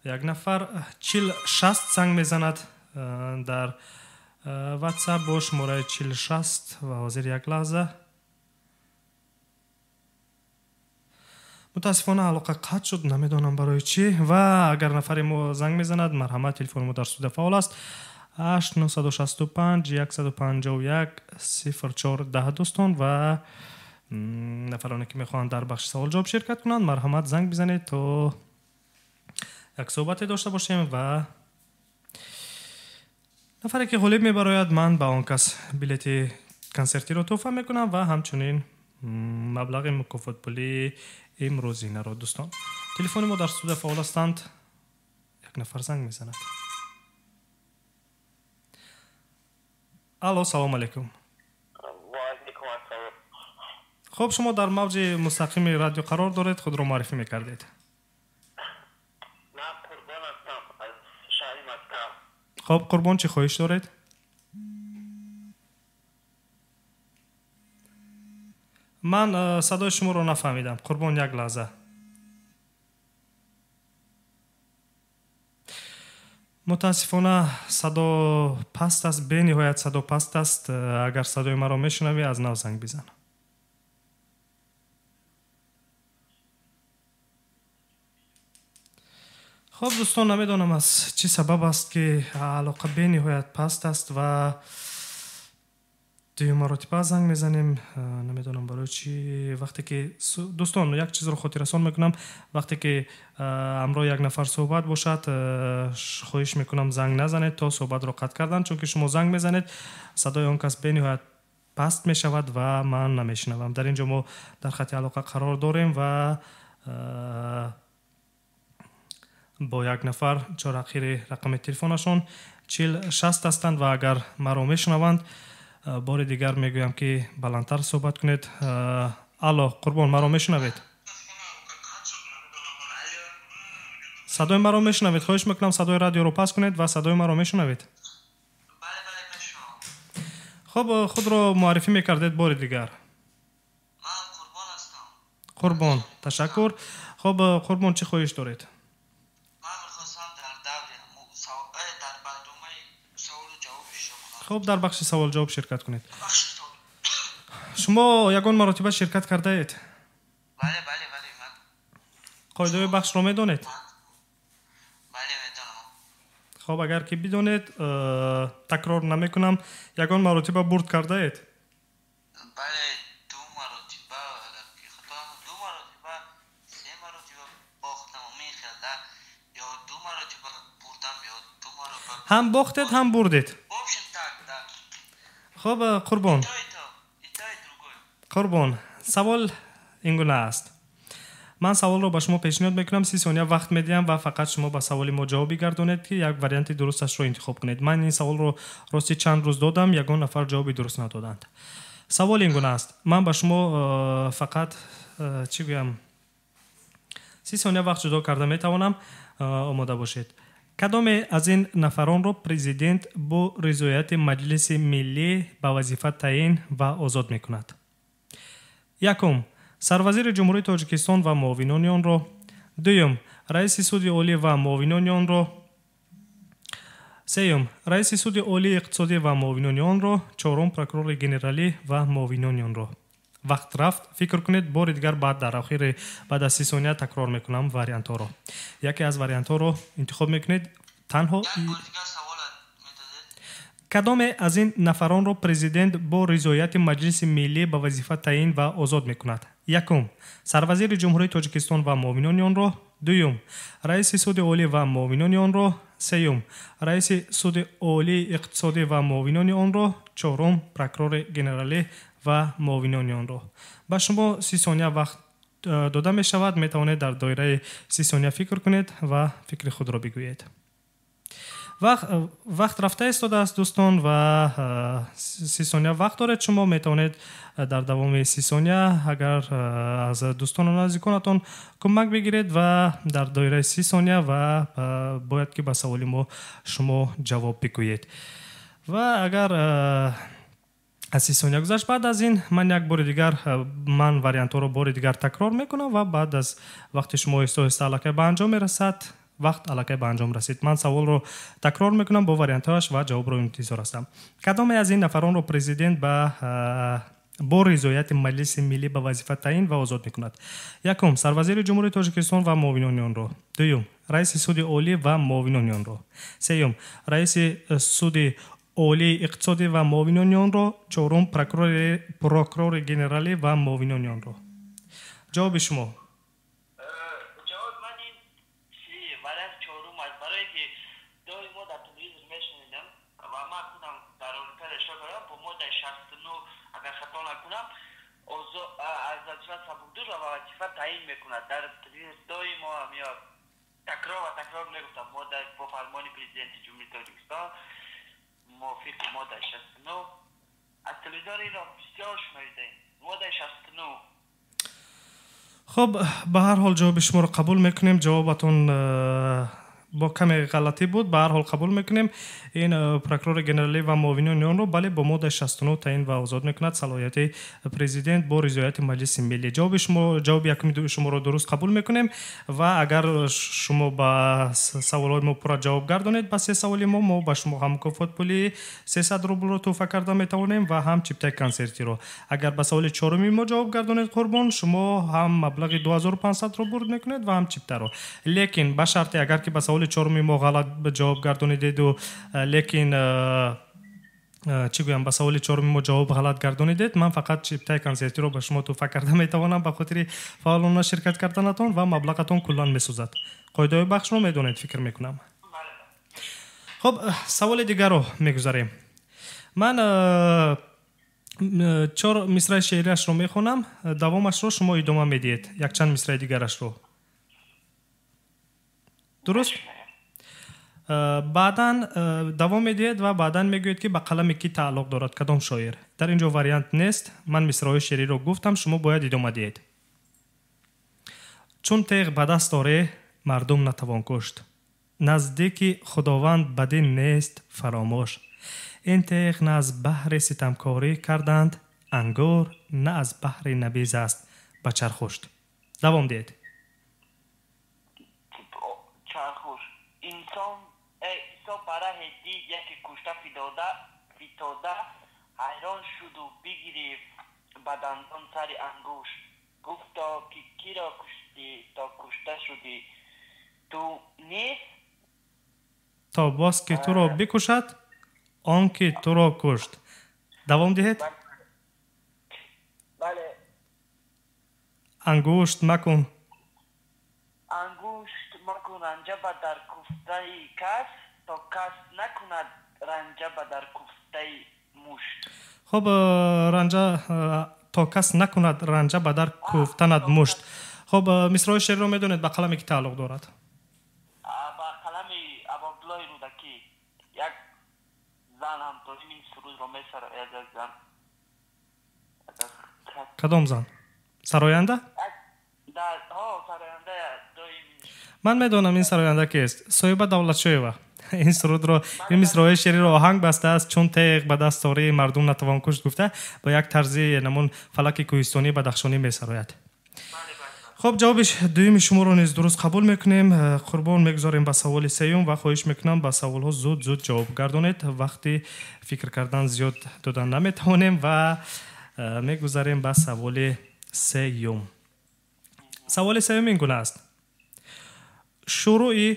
як нафар 4060 занг мезанад дар ватсап бо шумораи 4060 ва ҳозир як лаҳза متاسفانه علاقه قطع شد، نمیدونم برای چی. و اگر نفری ما زنگ میزند مرحمت تلفن ما در استودیو فعال است 8965 151 0410 دوستان و نفرانی که میخوان در بخش سوال جواب شرکت کنند مرحمت زنگ بزنید تا یک صحبت داشته باشیم. و نفری که غالب میبراید من به آن کس بلیت کنسرتی رو تحفه میکنم و همچنین مبلغ مکافات پولی امروزینه رو. دوستان تلفن ما در استودیو فعال هستند. یک نفر زنگ میزند. الو سلام علیکم. خب شما در موج مستقیم رادیو قرار دارید، خود رو معرفی میکردید. من قربان هستم از شهری مکه. خب قربان چی خواهش دارید؟ من صدای شما رو نفهمیدم قربان، یک لحظه. متاسفانه صدا پست است، به نهایت صدا پست است. اگر صدای مرا میشنوی از نو زنگ بزن. خب دوستان نمیدونم از چی سبب است که علاقه به نهایت پست است و دوی مراتبه زنگ میزنیم. نمیدونم برای چی. وقتی که دوستان یک چیز رو خاطررسان میکنم، وقتی که همراه یک نفر صحبت باشد خواهش میکنم زنگ نزنید تا صحبت رو قطع کردن، چون که شما زنگ میزنید صدای اون کس به نهایت پست میشود و من نمیشنوم. در اینجا ما در خط علاقه قرار داریم و با یک نفر چهار اخیر رقم تلفنشون 4060 هستند و اگر مرا میشنوند بار دیگر میگویم که بلندتر صحبت کنید. الو قربان مرا میشنوید؟ صدای مرا میشنوید؟ خواهش میکنم صدای رادیو رو پس کنید و صدای مرا میشنوید؟ خب خود رو معرفی میکردید بار دیگر. من قربان هستم. قربان تشکر. خب قربان چی خواهش دارید؟ خب در بخش سوال جواب شرکت کنید. شما یگان مراتبه شرکت کرده اید؟ بله من قاعده بخش رو میدونید؟ بله میدونم. خب اگر که بدونید تکرار نمیکنم، یگان مراتبه برد کرده اید؟ بله دو مراتبه، دو مراتبه، سه مراتبه باختم و میخیلده، یا دو مراتبه بردم یا دو مراتبه هم باختید هم بردید. خب قربان سوال اینگونه است. من سوال رو به شما پیشنهاد میکنم 30 ثانیه وقت میدیم و فقط شما به سوال ما جواب بگردونید که یک وریانت درستش رو انتخاب کنید. من این سوال رو راستی چند روز دادم، یگان نفر جواب درست ندادند. سوال اینگونه است. من به شما فقط چی بگم 30 ثانیه وقت جدا کرده میتوانم. آماده باشید. کدام از این نفران را پرزیدنت با رضایت مجلس ملی به وظیفه تعیین و آزاد میکند؟ یکم سروزیر جمهوری تاجیکستان و معاونان آن را. دوم رئیس سود عالی و معاونان آن را. سوم رئیس سود عالی اقتصادی و معاونان آن را. چهارم پروکورور ژنرالی و معاونان آن را. وقت رفت، فکر کنید. بار دیگر بعد در آخر بعد از 30 ثانیه تکرار میکنم واریانت ها رو. یکی از واریانت ها رو انتخاب میکنید. تنها کدام از این نفران را پرزیدنت با رضایت مجلس ملی به وظیفه تعیین و آزاد میکند؟ یکم سروزیر جمهوری تاجیکستان و معاونان آن را. دوم رئیس سود عالی و معاونان آن را. سوم رئیس سود عالی اقتصادی و معاونان آن را. چهارم پروکورور ژنرالی و معاونان آن را. با شما 30 ثانیه وقت داده می شود. می توانید در دایره 30 ثانیه فکر کنید و فکر خود را بگویید. وقت رفته ایستاده است دوستان و 30 ثانیه وقت دارید. شما می توانید در دوام 30 ثانیه اگر از دوستان و نزدیکانتان کمک بگیرید و در دایره 30 ثانیه و باید که به سوال ما شما جواب بگویید. و اگر از 30 ثانیه گذشت بعد از این من یک بار دیگر من واریانت رو بار دیگر تکرار میکنم و بعد از وقتی شما آهسته الکی به انجام میرسد وقت الکی به انجام رسید من سوال رو تکرار میکنم با واریانتاش و جواب رو انتظار هستم. کدام از این نفران رو پرزیدنت به با رضایت مجلس ملی به وظیفه تعیین و آزاد میکند. یکم سروزیر جمهوری تاجیکستان و معاونان آن را. دوم رئیس سود عالی و معاونان آن را. سوم رئیس سود عالی اقتصادی و معاونان آن را. چهارم پروکرور گنرالی و معاونان آن را. جواب شما. تعیین میکند در دای ما میاد تکرار میگفتم ما در با فرمان پرزیدنت جمهوری تاجیکستان موافق ماده 69 از تلویزیون ایران بسیار شنیدیم ماده 69. خب به هر حال جواب شما رو قبول میکنیم. جوابتون با کمی غلطی بود. به هر حال قبول میکنیم. این پروکرور گنرالی و معاونان آن رو بله با ماده 69 تعیین و آزاد میکند صلاحیت پرزیدنت با رضایت مجلس ملی. جواب یکم شما رو درست قبول میکنیم و اگر شما با سوالات ما پورا جواب گردانید با سه سوال ما به شما هم مکافات پولی 300 روبل رو تحفه کرده میتوانیم و هم چیپتای کنسرتی رو. اگر به سوال چهارمی ما جواب گردانید قربان شما هم مبلغ 2500 روبل میکنید و هم چیپتا رو. لیکن به شرط اگر که به سوال چهارمی ما غلط جواب گردانید و لیکن چی گویم به سوال چهارمی ما جواب غلط گردانیدید من فقط چیپتای کنسرتی رو به شما تحفه کرده میتوانم به خاطر فعالانه شرکت کردنتون و مبلغتون کلا میسوزد. قاعده بخش رو میدونید فکر میکنم. خب سوال دیگر رو میگذاریم. من 4 مصرع شعریش رو میخونم دوامش رو شما ادامه میدید یک چند مصرع دیگرش رو. درست؟ بعداً دوام میدید و بعداً میگوید که به قلم کی تعلق دارد کدام شاعر. در اینجا واریانت نیست. من مصرع شعری رو گفتم شما باید ادامه دهید. چون تیغ به دست داره مردم نتوان کشت. نزدیک خداوند بدین نیست فراموش. این تیغ نه از بحر ستمکاری کردند انگور نه از بحر نبیز است به چرخشت. دوام دهید. چرخوش انسان برای هدی یکی کشته فیتاده حیران شد و بگیری بدندان سر انگوش گفتا که کی را کشتی تا کشته شدی تو نیست تا باز که تو را بکشد آن که تو را کشت. دوام دهید. بله. انگشت مکن رنجه به در کوفته کس تا کس نکند رنجه به در کوفته مشت. خب رنجه تا کس نکند رنجه به در کوفتند مشت. خب مصرع شعر رو میدونید به قلم کی تعلق دارد؟ به قلم عبدالله رودکی. یک زن هم داریم این سرود رو میسره یک زن. کدام زن؟ سراینده؟ سراینده من میدونم این سراینده کیست. صاحب دولتشویه. این سرود رو این مصرع شعری رو آهنگ بسته است چون تیغ به دست داره مردم نتوان کشت گفته با یک طرز نمون فلک کوهستانی بدخشانی میسراید. خب جوابش دویم شما رو نیز درست قبول میکنیم. قربان میگذاریم به سوال سوم و خواهش میکنم به سوال ها زود جواب گردانید. وقتی فکر کردن زیاد دادن نمیتونیم و میگذاریم به سوال سوم. سوال سوم این گونه است. شروع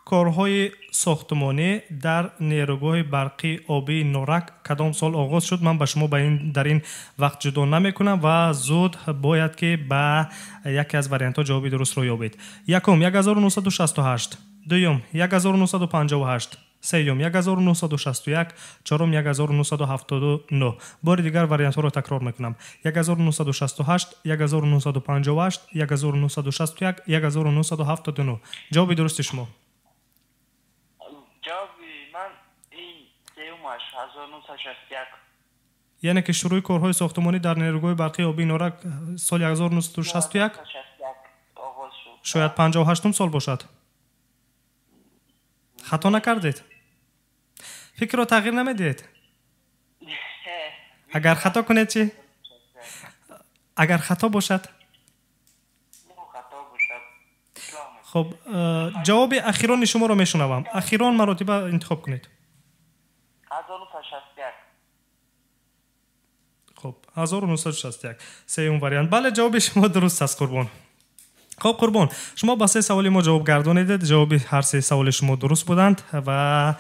کارهای ساختمانی در نیروگاه برقی آبی نورک کدام سال آغاز شد؟ من به شما در این وقت جدا نمی کنم و زود باید که به یکی از واریانت ها جوابی درست رو یابید. یکم 1968، دوم 1958، سوم 1961، چهارم 1979. بار دیگر واریانت ها رو تکرار میکنم. 1968، 1958، 1961، 1979. جوابی درست شما؟ جوابی من این سومش 1961. یعنی که شروع کارهای ساختمانی در نیروگاه برقی آبی نورک سال 1961 آغاز شد. شاید 58 سال باشد. خطا نکردید؟ فکر رو تغییر نمیدید؟ اگر خطا کنید چی؟ اگر خطا باشد؟ خب جواب اخیران شما رو میشنوم. اخیران مراتب انتخاب کنید. 1961. خب 1961 سوم вариант. بله جواب شما درست است قربان. خب قربان شما با 3 سوال ما جواب گردانیدید. جواب هر 3 سوال شما درست بودند و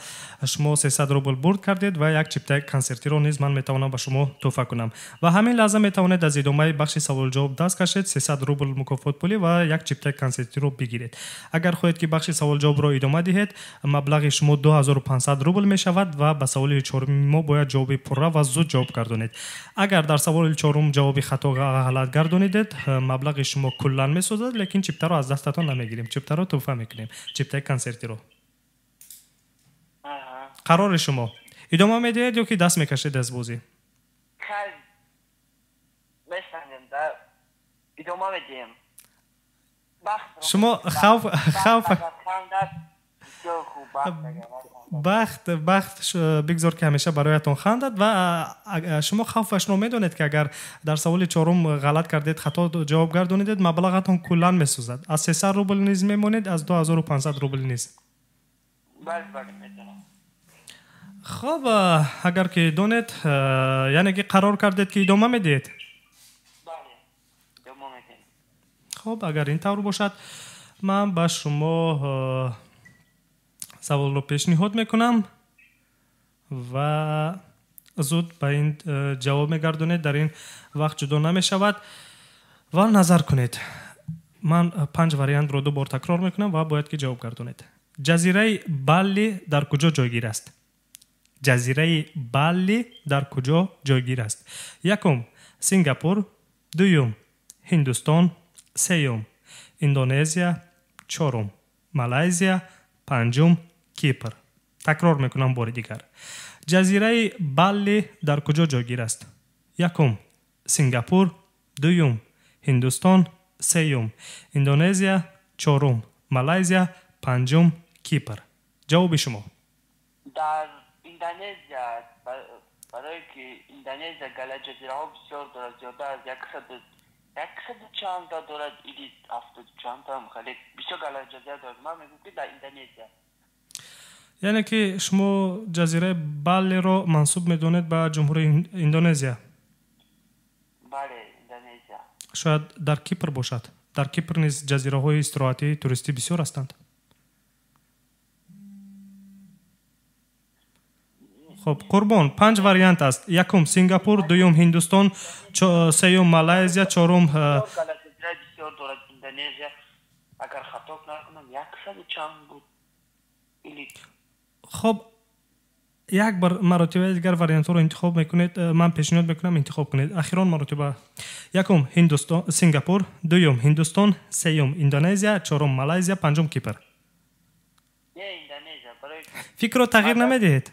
شما 300 روبل برد کردید و یک چیپتای کنسرتی رو نیز من میتونم به شما تحفه کنم و همین لحظه میتونید از ادامه بخش سوال جواب دست کشید 300 روبل مکافات پولی و یک چیپتای کنسرتی رو بگیرید. اگر خواهید که بخش سوال جواب رو ادامه دهید مبلغ شما 2500 روبل می شود و به سوال چهارم ما باید جواب پره و زود جواب گردانید. اگر در سوال چهارم جواب خطا غلط گردانیدید مبلغ شما کلا میسوزد لیکن چیپتا رو از دستتون نمیگیریم. چیپتا رو تحفه میکنیم. چیپتای کنسرتی رو. قرار شما ادامه میدهید یا که دست میکشید از بازی؟ خیلی بستنیم در ادامه میدیم. شما بخت بگذار که همیشه برایتون خندد و شما خوفش رو میدونید که اگر در سوال چهارم غلط کردید خطا جواب گردونید مبلغتون کلا میسوزد. از 300 روبل نیز میمونید از 2500 روبل نیز. بله میدونم. خب اگر که دونید یعنی که قرار کردید که ادامه میدید. بله ادامه میدیم. خب اگر این طور باشد من با شما سوال رو پیشنهاد میکنم و زود به این جواب میگردونید. در این وقت جدا نمیشود و نظر کنید. من 5 وریانت رو 2 بار تکرار میکنم و باید که جواب گردونید. جزیره بالی در کجا جایگیر است؟ جزیره بالی در کجا جایگیر است؟ یکم سنگاپور، دوم هندوستان، سوم اندونزیا، چهارم مالزیا، پنجم کیپر. تکرار میکنم بار دیگر. جزیره بالی در کجا جایگیر است؟ یکم سنگاپور، دوم هندوستان، سوم اندونزیا، چهارم مالزیا، پنجم کیپر. جواب شما؟ در اندونزیا برای که اندونزیا گله جزیره ها بسیار دارد زیاده از 100 چند تا دارد ایدید 70 چند تا خیلی بسیار گله جزیره دارد. من میگم که در اندونزیا یعنی که شما جزیره بالی رو منصوب میدونید به جمهوری اندونزیا؟ بله اندونزیا. شاید در کیپر باشد. در کیپر نیز جزیره های استراحتی توریستی بسیار هستند. خب قربان 5 وریانت است. یکم سنگاپور، دوم هندوستان، سوم مالزیا، چهارم جزیره بسیار دارد اندونزیا. اگر خطا نکنم 100 چند بود. خب یک بار مراتبه دیگر وریانت رو انتخاب میکنید. من پیشنهاد میکنم انتخاب کنید. اخیران مراتبه یکم هندوستان سنگاپور، دوم هندوستان، سوم اندونزیا، چهارم مالزیا، پنجم کیپر. اندونزیا برای فکر رو تغییر نمیدهید.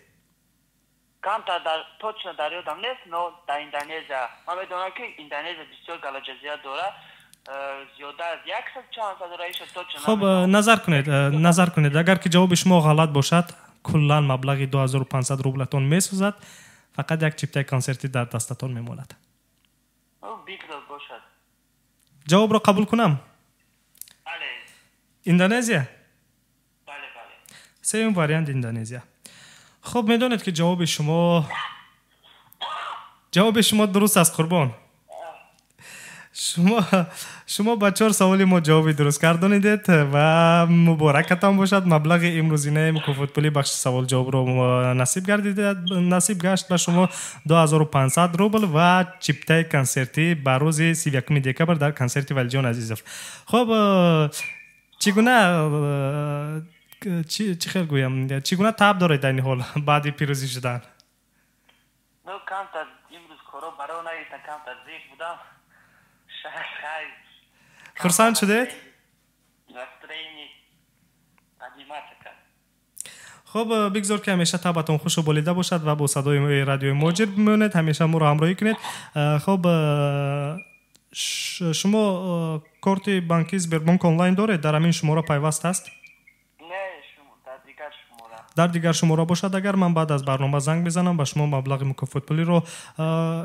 کم تا در точно در یادم نیست نو در اندونزیا من میدونم که اندونزیا بسیار گله جزیره داره زیاده از 100 چند تا داره. خب نظر کنید اگر که جواب شما غلط باشد کلا مبلغ 2500 روبلتون میسوزد. فقط یک چیپتای کنسرتی در دستتون میماند. بیگرال باشد. جواب رو قبول کنم؟ بله. اندونزیا؟ بله بله. سوم وریانت اندونزیا. خب میدونید که جواب شما درست است قربان. شما با 4 سوال ما جواب درست گردانیدید و مبارکتان باشد. مبلغ امروزینه مکافات پولی بخش سوال جواب رو نصیب گشت به شما 2500 روبل و چیپتای کنسرتی به روز 31 دکبر در کنسرت ولیجان عزیزوف. خب چی خیلی گویم چگونه تاب دارید در این حال بعد پیروزی شدن؟ کم تا امروز کارو برای نگیتن کم تا زیف بودم. خرسند شده؟ خب بگذار که همیشه تابتون خوش و بولیده باشد و با صدای رادیو مهاجر بمونید. همیشه ما رو همراهی کنید. خب شما کارت بانکی سبربانک آنلاین دارید؟ در همین شماره پیوست است؟ در دیگر شماره باشد اگر من بعد از برنامه زنگ بزنم به شما مبلغ مکافات پولی رو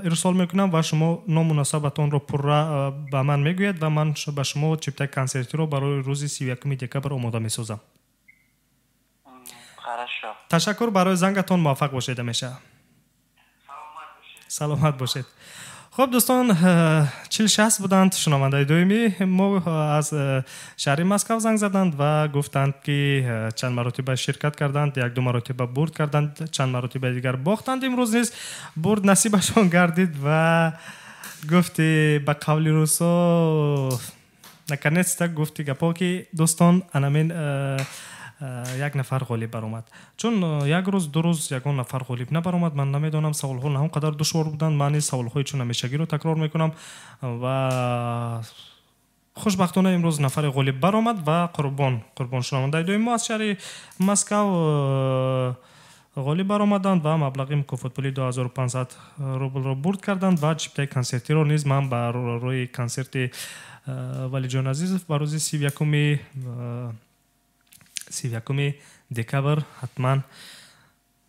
ارسال میکنم و شما نامناسبتون رو پره به من میگوید و من به شما چیپتای کنسرتی رو برای روز 31 دکبر آماده میسازم. تشکر برای زنگتون. موفق باشید. همیشه سلامت باشید. خب دوستان 40-60 بودند شنونده دومی ما از شهر مسکو زنگ زدند و گفتند که چند مرتبه شرکت کردند، 1-2 مرتبه برد کردند، چند مرتبه دیگر باختند. امروز نیز برد نصیبشان گردید و گفتی به قول روسو наконец так گفتی گپا که دوستان انامین یک نفر غالب برآمد. چون یک روز دو روز یگان نفر غالب نبرآمد، من نمیدونم سوال‌ها نه اونقدر دشوار بودند. من این سوال‌های چون همیشگی رو تکرار میکنم و خوشبختانه امروز نفر غالب برآمد و قربان شنونده دوم ما از شهر مسکو غالب برآمدند و مبلغ مکافات پولی 2500 روبل را برد کردند و چیپتای کنسرتی رو نیز من بر روی کنسرت ولی جان عزیز بر روز 31 دکبر حتما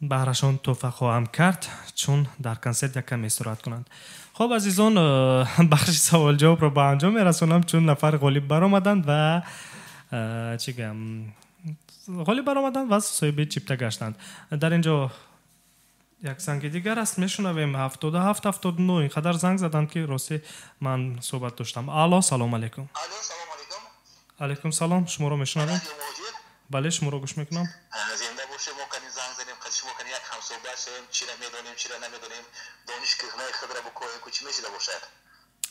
بهرشان تحفه خواهم کرد چون در کنسرت یک کم استراحت کنند. خب عزیزان بخش سوال جواب رو به انجام میرسونم چون نفر غالب برآمدند و غالب برآمدند و صاحب چیپتا گشتند. در اینجا یک زنگ دیگر است میشنویم 77 79 اینقدر زنگ زدند که راستی من صحبت داشتم. الو سلام علیکم. علیکم سلام. شما رو میشنویم؟ بله شما رو گوش میکنم. زنده باشه. ما کنی زنگ زدیم خدش ما کنی یک همصحبت شدیم چی را میدونیم چی را نمیدونیم دانش که خود را بکنیم کچی میشه باشه.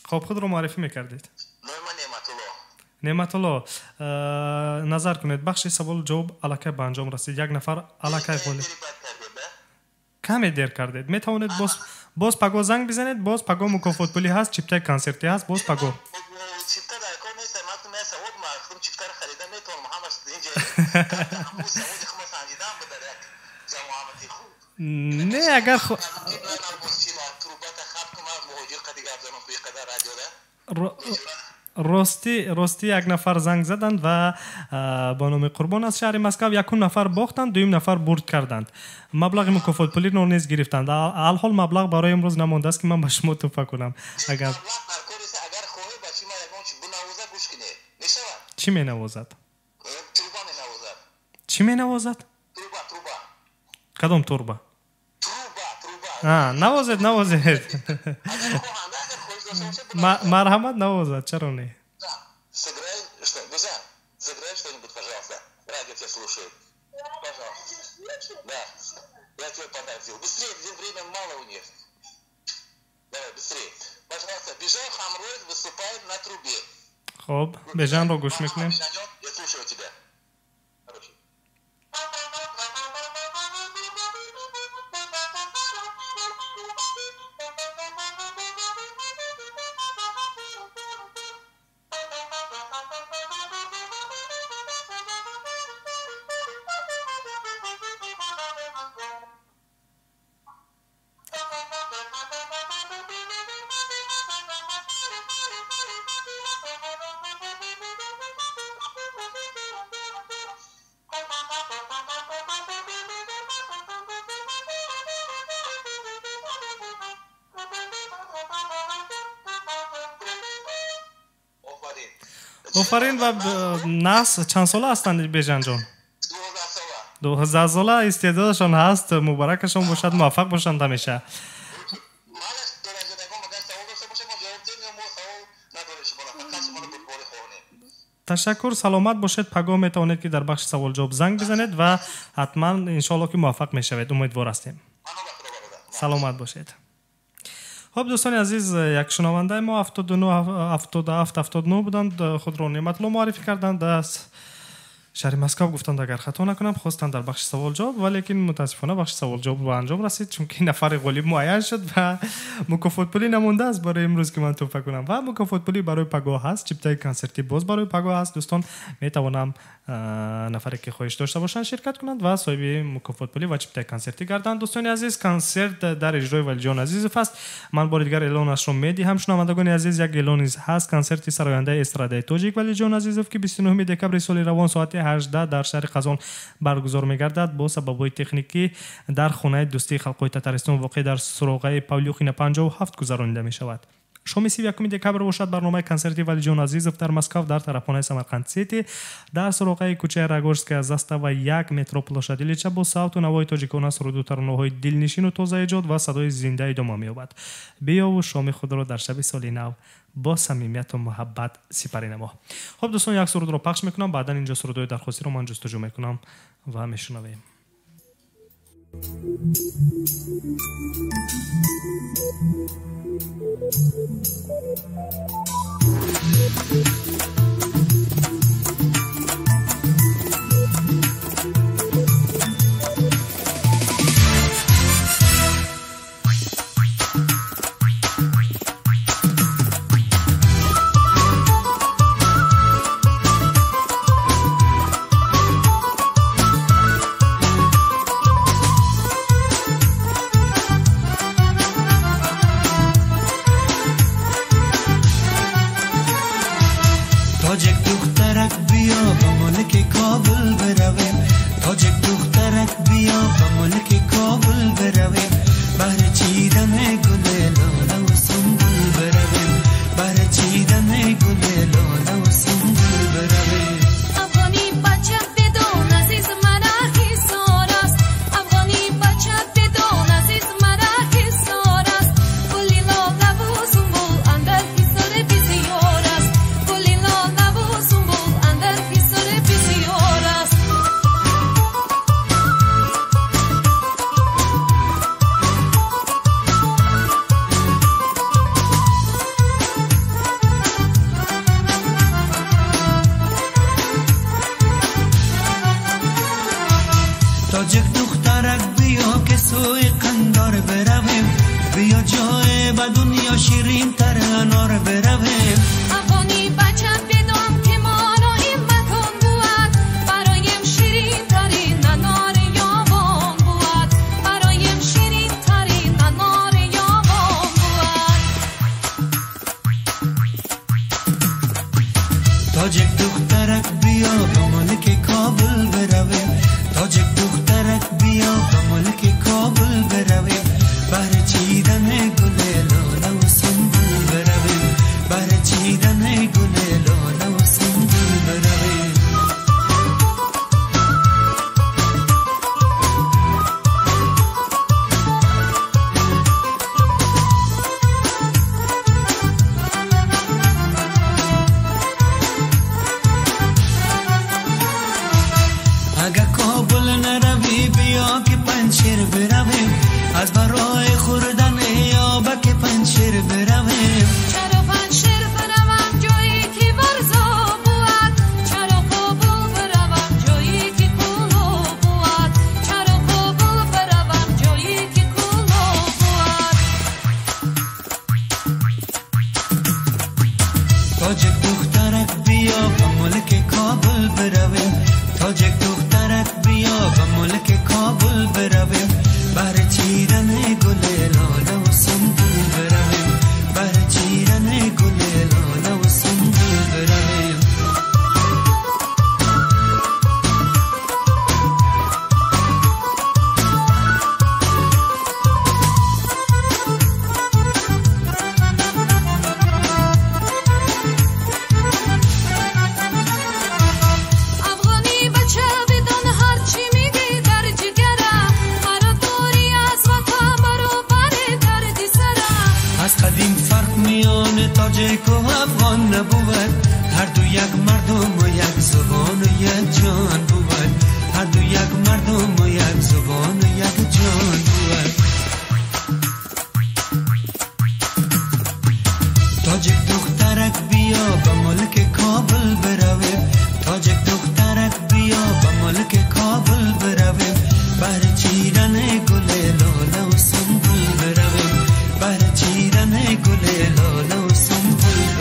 خب خود رو معرفی میکردید؟ من نعمت الله نظر کنید بخش سوال جواب الکی به انجام رسید. یک نفر الکی غالب کمی دیر کردید. میتوانید باز پگو زنگ بزنید. باز پگو مکافات پولی هست، چیپتای کنسرتی هست. باز پگو چیپتا در کار نیست. من تو سعود ما چیپتا رو خریدم میتونم همش اینجا همون سعودی خود سنجیدم به در یک جماعتی خوب نه اگر راستی یک نفر زنگ زدند و با نام قربان از شهر مسکو یکون نفر باختند، دویم نفر برد کردند. مبلغ مکافات پولی رو نیز گرفتند. الحال مبلغ برای امروز نمانده است که من به شما توفه کنم. اگر چی می نوازد؟ چی می نوازد؟ کدام توربا؟ نوازد مرحمت نوازد. چرا نه؟ Сыграй что-нибудь, пожалуйста. Радио тебя слушает. Пожалуйста. Да. Я тебе подожду. Быстрее, время мало у них. Давай, быстрее. Пожалуйста, Бежан Хамроев выступает на трубе. خب بجان رو گوش میکنیم. Я слушаю тебя. آفرین و ناس چند ساله هستند بیژن جان؟ 12 ساله استعدادشان هست. مبارکشان باشد، موفق باشند همیشه. تشکر، سلامت باشید. پگاه میتوانید که در بخش سوال جواب زنگ بزنید و حتما انشالله که موفق میشوید. امیدوار هستیم. سلامت باشید. خب دوستان عزیز، یک شنونده ما 77 بودند، خود را نعمت الله معرفی کردند از شهر مسکو. گفتند اگر خطا نکنم خواستند در بخش سوال جواب، ولیکن متاسفانه بخش سوال جواب به انجام رسید چون که نفر غالب معین شد و مکافات پولی نمونده است برای امروز که من توفه کنم و مکافات پولی برای پگاه هست. چیپتای کنسرتی باز برای پگاه هست. دوستان میتوانم نفری که خواهش داشته باشند شرکت کنند و صاحب مکافات پولی و چیپتای کنسرتی گردند. دوستان عزیز، کنسرت در اجرای ولی جان عزیز است. من بار دیگر اعلانش رو میدهم. شنوندگان عزیز، یک اعلان هست. کنسرت سراینده استرادای تاجیک ولی جان عزیز که 29 دکبر سال روان ساعت 18 در شهر قزان برگزار می‌گردد. با سبب‌های تکنیکی در خانه دوستی خلق‌های تتارستان واقع در سراغه پاولیوخین 57 گذرانیده می‌شود. شام 31 دکبر باشد برنامه کنسرت ولی جان عزیزов در مسکو در طرفانه سمرقند سیتی در سراغه کوچه راگورسک از است و یک مترو پلощадь با صوت و نوای تاجیکانه سرود و ترانه‌های دلنشین و تازه ایجاد و صدای زنده ادامه می‌یابد. بیا و شام خود را در شب سال نو با صمیمیت و محبت سپری نما. خب دوستان یک سرود رو پخش میکنم، بعدا اینجا سرودهای درخواستی رو من جستجو میکنم و میشنویم.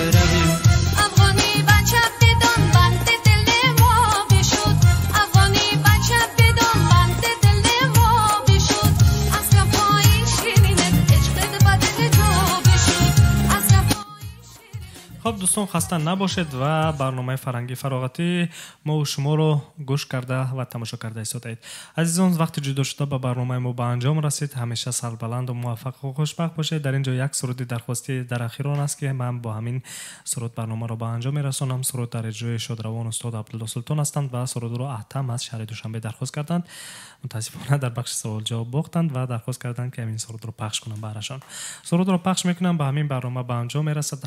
But دوستان خسته نباشید و برنامه فرنگی فراغتی ما و شما رو گوش کرده و تماشا کرده ایستادید. عزیزان وقتی جدا شده به برنامه ما به انجام رسید. همیشه سربلند و موفق و خوشبخت باشید. در اینجا یک سرودی درخواستی در اخیران است که من با همین سرود برنامه رو به انجام میرسونم. سرود در اجرای شادروان استاد عبدالله سلطان هستند و سرود رو احتم از شهر دوشنبه درخواست کردند. متاسفانه در بخش سوال جواب باختند و درخواست کردند که همین سرود رو پخش کنم براشون. سرود رو پخش میکنم به همین برنامه به انجام میرسد.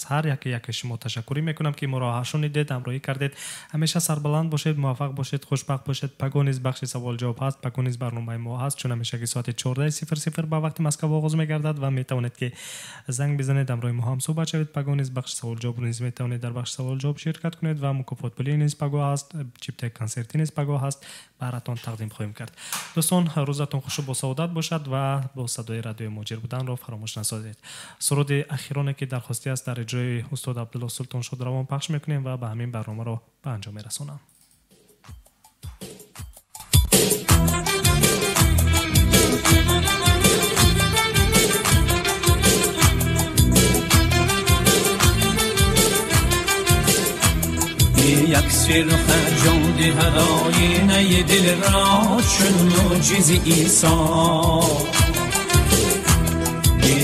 هر یک شما تشکری میکنم که ما را شنیدید، همراهی کردید. همیشه سربلند باشید، موفق باشید، خوشبخت باشید. پگونیز بخش سوال جواب هست، پگونیز برنامه ما هست، چون همیشه که ساعت 14:00 به وقت مسکو آغاز میگردد و میتوانید که زنگ بزنید همراه ما هم صحبت شوید. پگونیز بخش سوال جواب نیز میتوانید در بخش سوال جواب شرکت کنید و مکافات پولی نیز پگو هست، چیپ تک کنسرتی نیز پگو هست، براتون تقدیم خواهیم کرد. دوستان روزتون خوش و با سعادت باشد و با صدای رادیو مهاجر بودن را فراموش نسازید. سرود اخیرانه که درخواستی است در اجرای استاد عبدالله سلطان شادروان پخش میکنیم و به همین برنامه رو به انجام میرسونم. یک سر خرجان هداینه دل را چون معجز عیسی،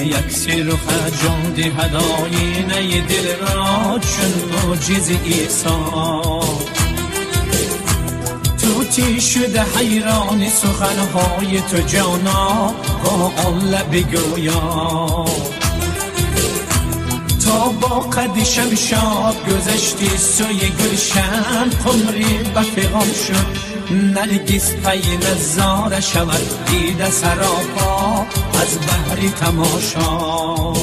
یک سر خرجان هداینه دل را چون معجز عیسی. توتی شده حیران سخنهای تو جانا با آن لب گویا. تا با قد شمشاد گذشتی سوی گلشن، قمری به پیغام شد نرگس پی نظاره شود دیده سراپا از بحر تماشا.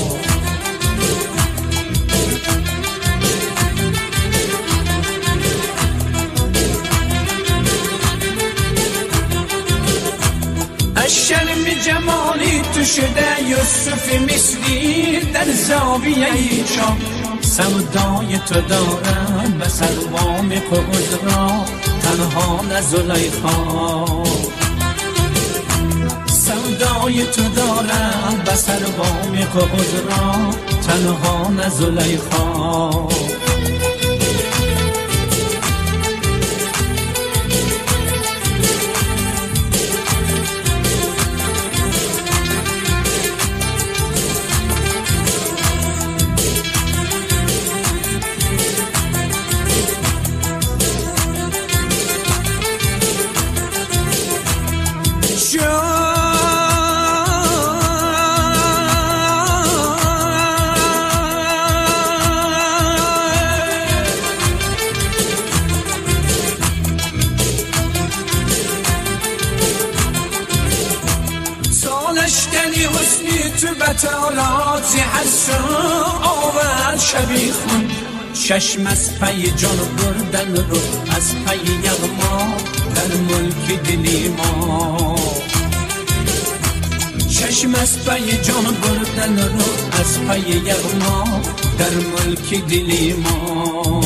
شرم جمالی تو شده یوسف مصری در زاویه چام. سودای تو دارم به سروام قعود را تنها نه زلیخا. سودای تو دارم به سروام قعود را تنها نه زلیخا. بطالات حسن آورد شبیه خون. چشم از پی جان بردن رو از پی یغما در ملک دلی ما. چشم از پی جان بردن رو از پی یغما در ملک دلی ما.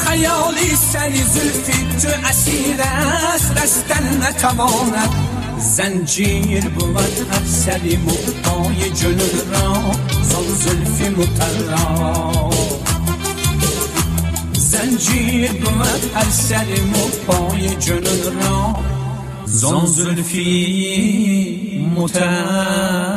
خیالی سری زلفی تو اسیر است رستن نتواند. زنجیر بود هر سری مقای جنون را زان زلفی مطرا. زنجیر بود هر سری مقای جنون را زان زلفی مطرا.